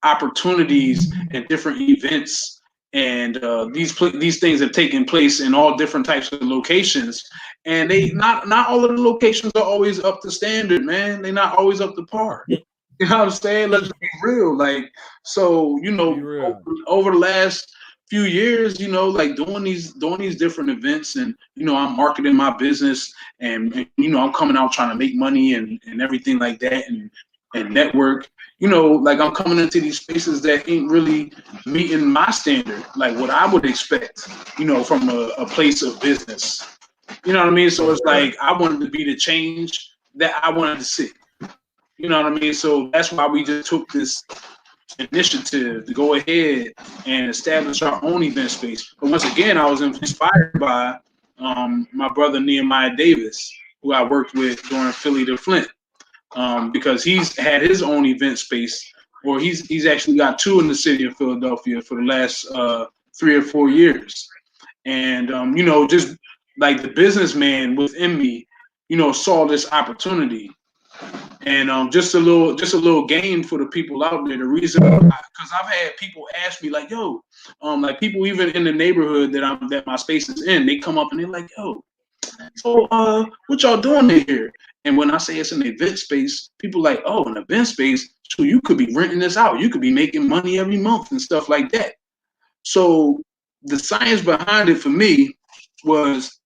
opportunities and different events. And these things have taken place in all different types of locations, and they not all of the locations are always up to standard, man. They're not always up to par. You know what I'm saying? Let's be real. Over the last few years, doing these different events, and I'm marketing my business, and I'm coming out trying to make money and everything like that, and network. I'm coming into these spaces that ain't really meeting my standard, like what I would expect, from a place of business. You know what I mean? So it's like I wanted to be the change that I wanted to see. You know what I mean? So that's why we just took this initiative to go ahead and establish our own event space. But once again, I was inspired by my brother Nehemiah Davis, who I worked with during Philly to Flint. Because he's had his own event space, or he's actually got two in the city of Philadelphia for the last 3 or 4 years. And just like the businessman within me, saw this opportunity. And just a little game for the people out there. The reason, because I've had people ask me like, yo, people even in the neighborhood that my space is in, they come up and they're like, yo, so what y'all doing in here? And when I say it's an event space, people like, oh, an event space, so you could be renting this out. You could be making money every month and stuff like that. So the science behind it for me was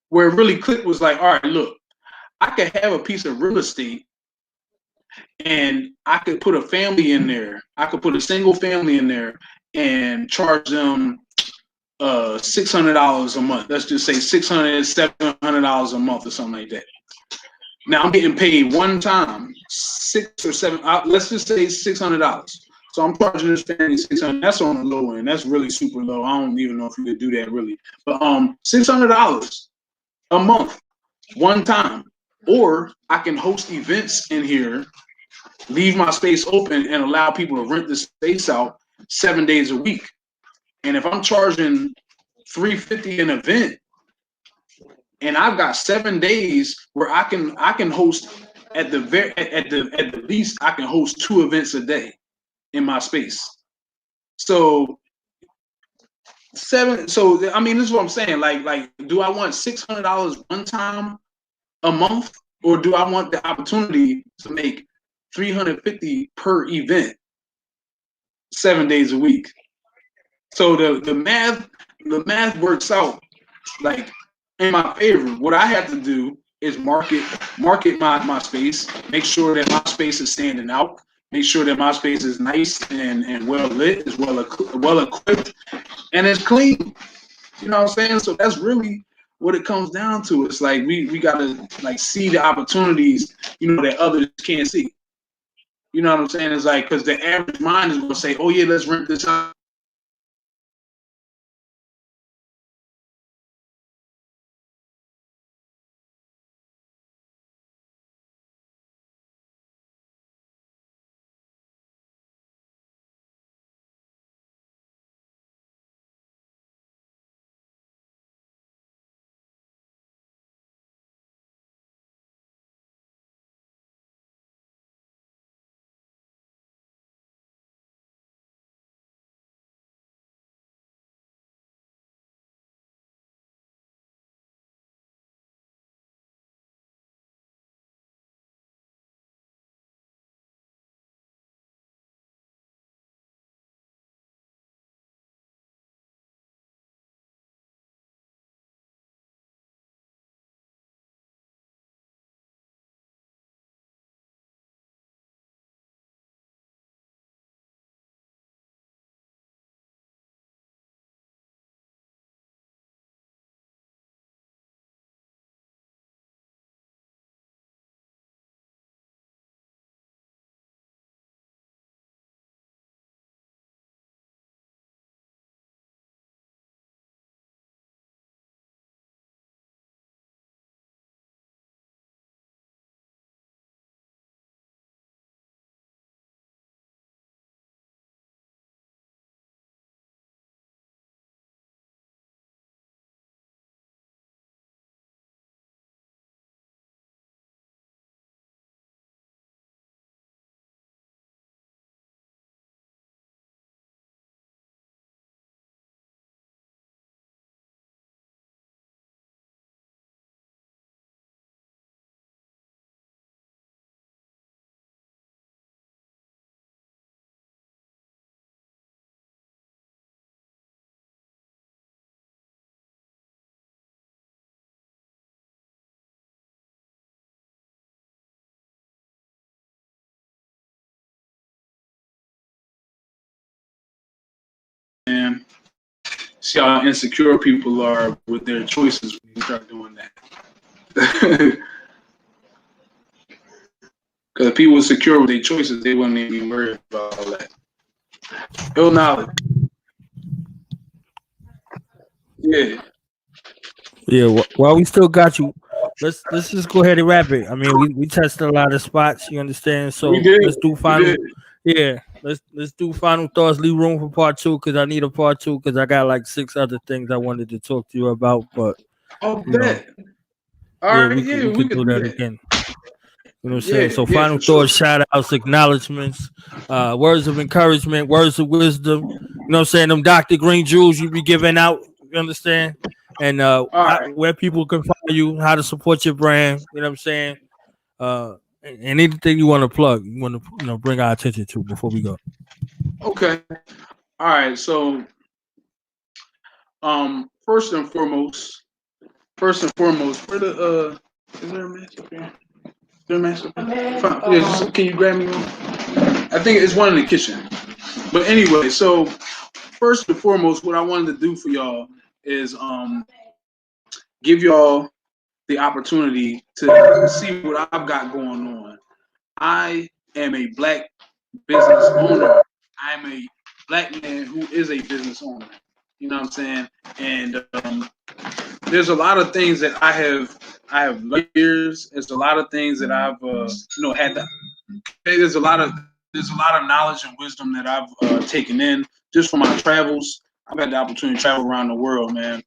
where it really clicked was like, all right, look, I could have a piece of real estate and I could put a family in there. I could put a single family in there and charge them $600 a month. Let's just say $600, $700 a month or something like that. Now I'm getting paid one time, 6 or 7. Let's just say $600. So I'm charging this family $600. That's on the low end. That's really super low. I don't even know if you could do that really. But $600 a month, one time. Or I can host events in here, leave my space open, and allow people to rent the space out 7 days a week. And if I'm charging $350 an event, and I've got 7 days where I can host at the least I can host 2 events a day in my space. So I mean, this is what I'm saying. Like, do I want $600 one time a month, or do I want the opportunity to make $350 per event 7 days a week? So the math works out like in my favor. What I have to do is market my space, make sure that my space is standing out, make sure that my space is nice and well lit, is well equipped, and it's clean. You know what I'm saying? So that's really what it comes down to. It's like we gotta like see the opportunities, that others can't see. You know what I'm saying? It's like, because the average mind is gonna say, oh yeah, let's rent this out. And see how insecure people are with their choices when you start doing that. Because if people were secure with their choices, they wouldn't even be worried about all that. Ill knowledge. Yeah. Yeah, while we still got you, let's just go ahead and wrap it. I mean, we touched a lot of spots, you understand? So We did. let's do We final. did. Yeah, let's do final thoughts. Leave room for part two because I need a part two because I got like 6 other things I wanted to talk to you about. But Oh, you know, bet. All yeah, right. we Yeah, we could could do do that that. again. You know what I'm Yeah. saying? So Yeah, final for sure. thoughts, shout outs, acknowledgments, words of encouragement, words of wisdom. You know what I'm saying? Them Dr. Green jewels you be giving out. You understand? And All right. where people can find you, how to support your brand. You know what I'm saying? And anything you want to plug, you want to bring our attention to before we go. Okay. All right. So, first and foremost, where the is there a mask up here? Is there a mask up here? Yeah, can you grab me one? I think it's one in the kitchen. But anyway, so first and foremost, what I wanted to do for y'all is give y'all the opportunity to see what I've got going on. I am a black business owner. I'm a black man who is a business owner. You know what I'm saying? And there's a lot of things that I have layers. There's a lot of things that I've had. There's a lot of knowledge and wisdom that I've taken in just from my travels. I've had the opportunity to travel around the world, man,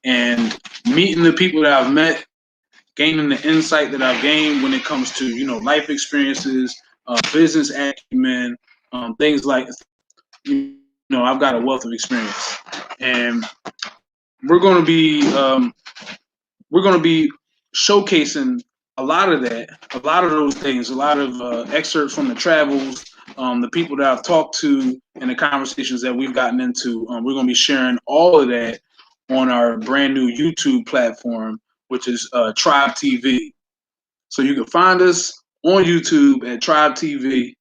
and meeting the people that I've met, gaining the insight that I've gained when it comes to life experiences, business acumen, things like I've got a wealth of experience, and we're going to be showcasing a lot of that, a lot of those things, a lot of excerpts from the travels, the people that I've talked to, and the conversations that we've gotten into. We're going to be sharing all of that on our brand new YouTube platform, which is Tribe TV. So you can find us on YouTube at Tribe TV.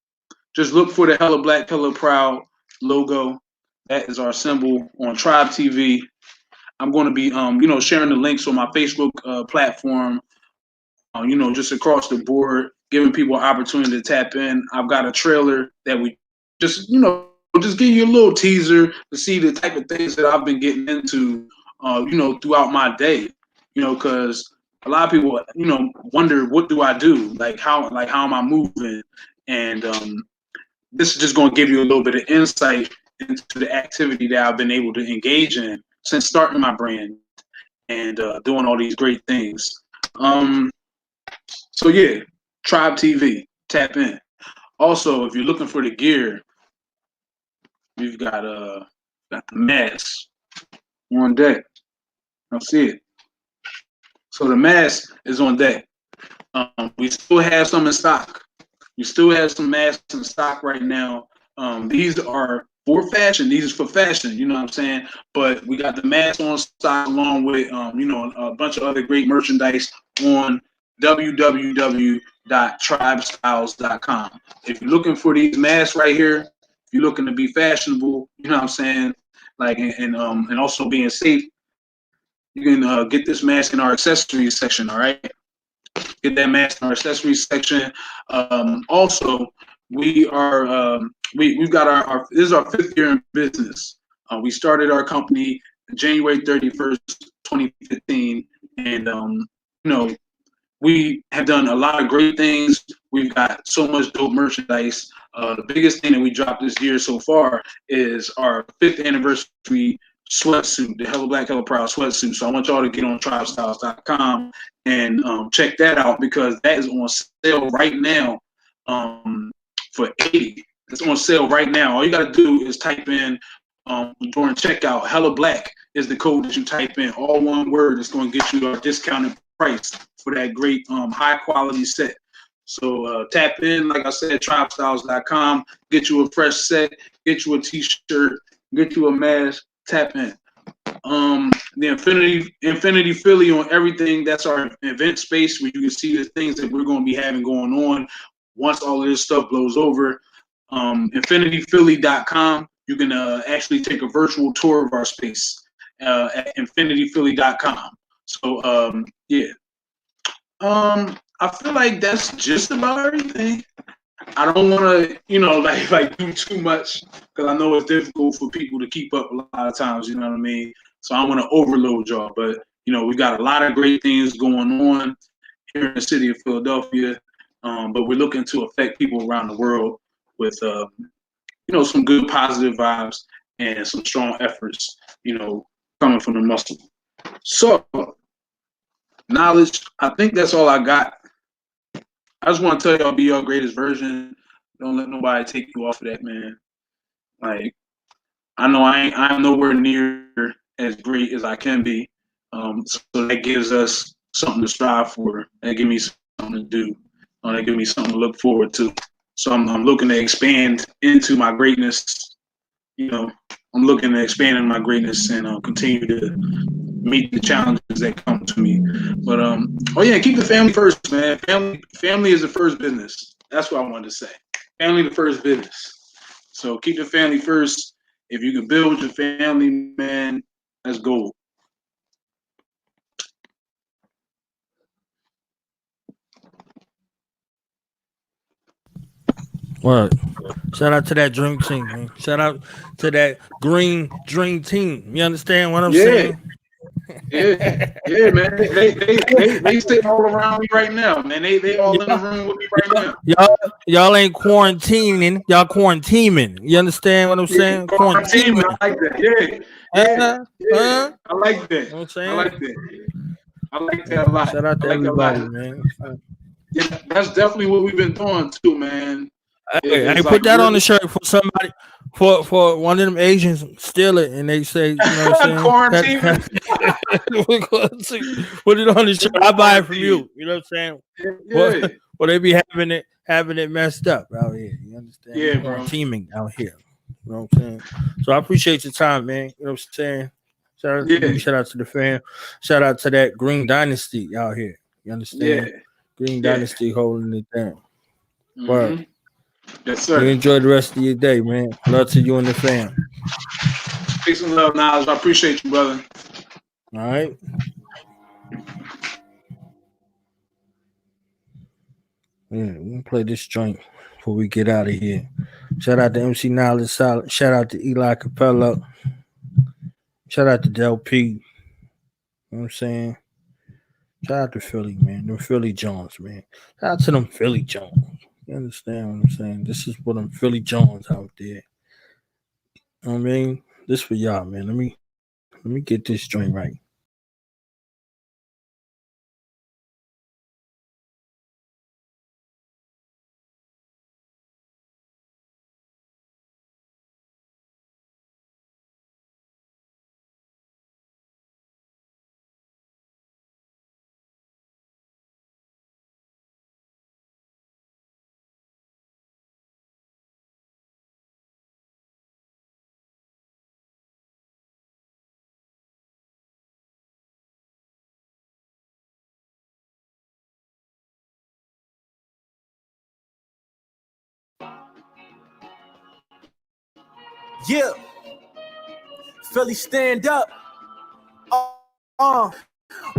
Just look for the Hella Black, Hella Proud logo. That is our symbol on Tribe TV. I'm going to be, sharing the links on my Facebook platform, just across the board, giving people an opportunity to tap in. I've got a trailer that we just, just give you a little teaser to see the type of things that I've been getting into, throughout my day, because a lot of people, wonder, what do I do? How am I moving? And this is just going to give you a little bit of insight into the activity that I've been able to engage in since starting my brand and doing all these great things. So yeah, Tribe TV, tap in. Also, if you're looking for the gear, we've got the mask on deck. I'll see it. So the mask is on deck. We still have some in stock. We still have some masks in stock right now. These are for fashion. These are for fashion. You know what I'm saying? But we got the mask on stock along with a bunch of other great merchandise on www.tribestyles.com. If you're looking for these masks right here, if you're looking to be fashionable, you know what I'm saying, and also being safe, you can get this mask in our accessories section. All right, get that mask in our accessories section. Also, we've got our this is our 5th year in business. We started our company January 31st, 2015, and we have done a lot of great things. We've got so much dope merchandise. The biggest thing that we dropped this year so far is our 5th anniversary sweatsuit, the Hella Black, Hella Proud sweatsuit. So I want y'all to get on tribestyles.com and check that out, because that is on sale right now for $80. It's on sale right now. All you got to do is type in during checkout, Hella Black is the code that you type in, all one word. It's going to get you a discounted price for that great high quality set. So tap in, like I said, tribestyles.com, get you a fresh set, get you a t-shirt, get you a mask, tap in. The Infinity Philly on everything. That's our event space where you can see the things that we're going to be having going on once all of this stuff blows over. infinityphilly.com. You can actually take a virtual tour of our space at infinityphilly.com. So yeah. I feel like that's just about everything. I don't want to, do too much, because I know it's difficult for people to keep up a lot of times. You know what I mean? So I want to overload y'all, but we got a lot of great things going on here in the city of Philadelphia. But we're looking to affect people around the world with, some good positive vibes and some strong efforts, coming from the muscle. So, knowledge, I think that's all I got. I just want to tell y'all, be your greatest version. Don't let nobody take you off of that, man. I know I'm nowhere near as great as I can be. So that gives us something to strive for. That gives me something to do. That gives me something to look forward to. So I'm looking to expand into my greatness. I'm looking to expand in my greatness and continue to meet the challenges that come to me. But keep the family first, man. Family is the first business. That's what I wanted to say. Family the first business. So keep the family first. If you can build with your family, man, that's gold. What? Shout out to that dream team, man. Shout out to that green dream team. You understand what I'm saying? Yeah, man. They sit all around me right now, man. They all in the room with me right now. Y'all ain't quarantining. Y'all quarantining. You understand what I'm saying? Quarantining. I like that. Yeah. I like that. You know what I'm saying? I like that. I like that a lot. Shout out to everybody, man. Yeah, that's definitely what we've been doing too, man. Hey, put that on the shirt for somebody, for one of them Asians steal it and they say, you know what I'm saying? Put it on the shirt. I buy it from you. You know what I'm saying? Yeah. Well, they be having it messed up out here. You understand? Yeah, bro. Teaming out here. You know what I'm saying? So I appreciate your time, man. You know what I'm saying? Shout out to the fam. Shout out to that Green Dynasty out here. You understand? Yeah. Green Dynasty holding it down. Mm-hmm. Yes, sir. You enjoy the rest of your day, man. Love to you and the fam. Peace and love, Knowledge. I appreciate you, brother. All right. Yeah, we're gonna play this joint before we get out of here. Shout out to MC Knowledge Solid. Shout out to Eli Capella. Shout out to Del P. You know what I'm saying? Shout out to Philly, man. Them Philly Jones, man. Shout out to them Philly Jones. You understand what I'm saying? This is for them Philly Jones out there. You know what I mean? This for y'all, man. Let me get this joint right. Yeah, Philly stand up.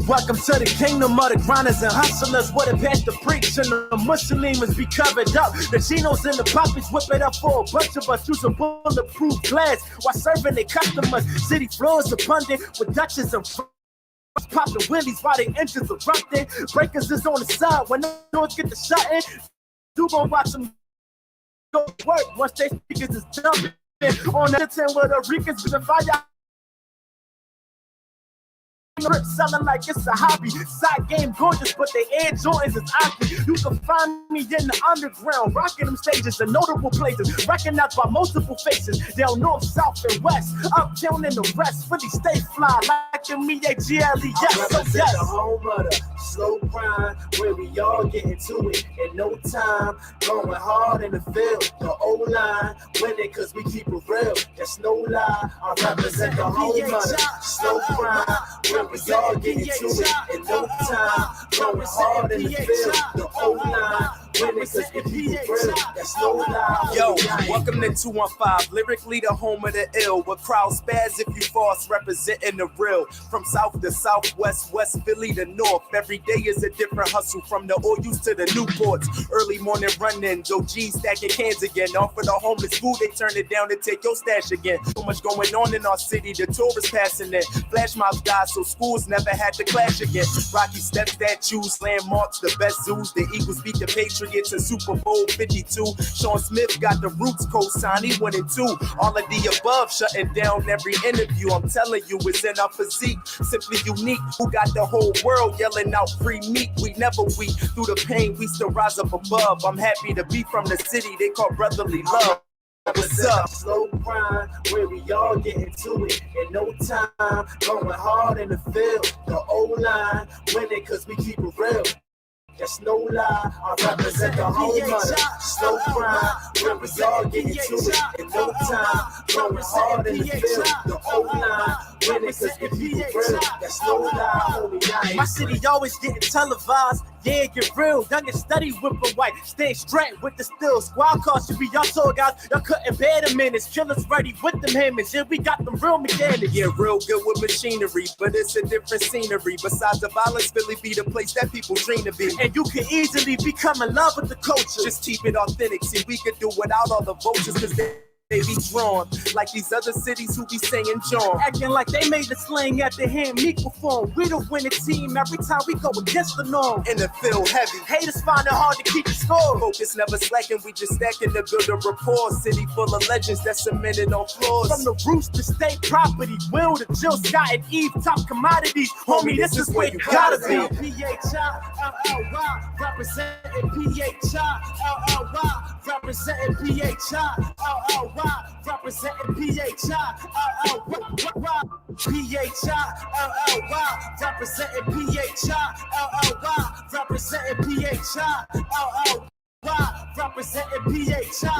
Welcome to the kingdom of the grinders and hustlers. What a past the preach and the Muslims be covered up. The Chinos and the poppies whip it up for a bunch of us using bulletproof glass while serving their customers. City floors abundant with Dutches and popping willies while they engines erupting. Breakers is on the side when the doors get the shut in. You gon' watch them go to work once they speakers is jumping. On the 10 where the Ricans be the fire. Selling like it's a hobby. Side game gorgeous, but the Air Jordans is ugly. You can find me in the underground, rocking them stages in notable places, recognized by multiple faces. Down north, south, and west, uptown and the rest. Really stay fly like the MEAGLE. Yes, so yes. The home of the slow grind, where we all get into it in no time. Going hard in the field, the O-line winning cause we keep it real. That's no lie. I represent the home of the slow grind, where we all get into it in no time. Going hard in the field, the O-line winning cause we keep it real. That's no lie. Yo, welcome to 215, lyrically the home of the ill. With crowd spaz if you false, representing the real. From south to southwest, West Philly to north. Every day is a different hustle, from the Oyus to the Newports. Early morning run-ins, OGs stacking cans again. Offer the homeless food, they turn it down to take your stash again. So much going on in our city, the tourists passing it. Flash mobs died, so schools never had to clash again. Rocky Step statues, landmarks, the best zoos. The Eagles beat the Patriots in Super Bowl 52. Sean Smith got the Roots co-sign, he winning too. All of the above, shutting down every interview. I'm telling you, it's in our physique, simply unique. Who got the whole world yelling out free meat? We never weak. Through the pain, we still rise up above. I'm happy to be from the city they call brotherly love. What's up? Slow grind, where we all get into it in no time. Going hard in the field, the O-line winning cause we keep it real. That's no lie. I represent the home of the slow grind, where we all get into it in no time. Going hard in the field, the O-line winning cause we keep it real. That's no lie, homie. My city always getting televised. Yeah, get real, young and steady, whipping white, stay strapped with the steel. Squad cars should be y'all tour guys. Y'all couldn't bear the minutes. Killers ready with them hammers. Yeah, we got them real mechanics. Yeah, real good with machinery, but it's a different scenery. Besides the violence, Philly be the place that people dream to be. And you can easily become in love with the culture. Just keep it authentic. See, we could do without all the vultures, cause they be drawn like these other cities who be singing John. Acting like they made the slang after hearing me perform. We the winning team every time we go against the norm. In the field heavy, haters find it hard to keep the score. Focus never slacking, we just stacking to build a rapport. City full of legends that's cemented on floors. From the roots to state property, Will to Jill, Scott and Eve, top commodities. Homie, this is where you gotta be. PHI, representing PHI, representing PHI, representing PHI, PHI, representing PHI, representing PHI, representing PHI,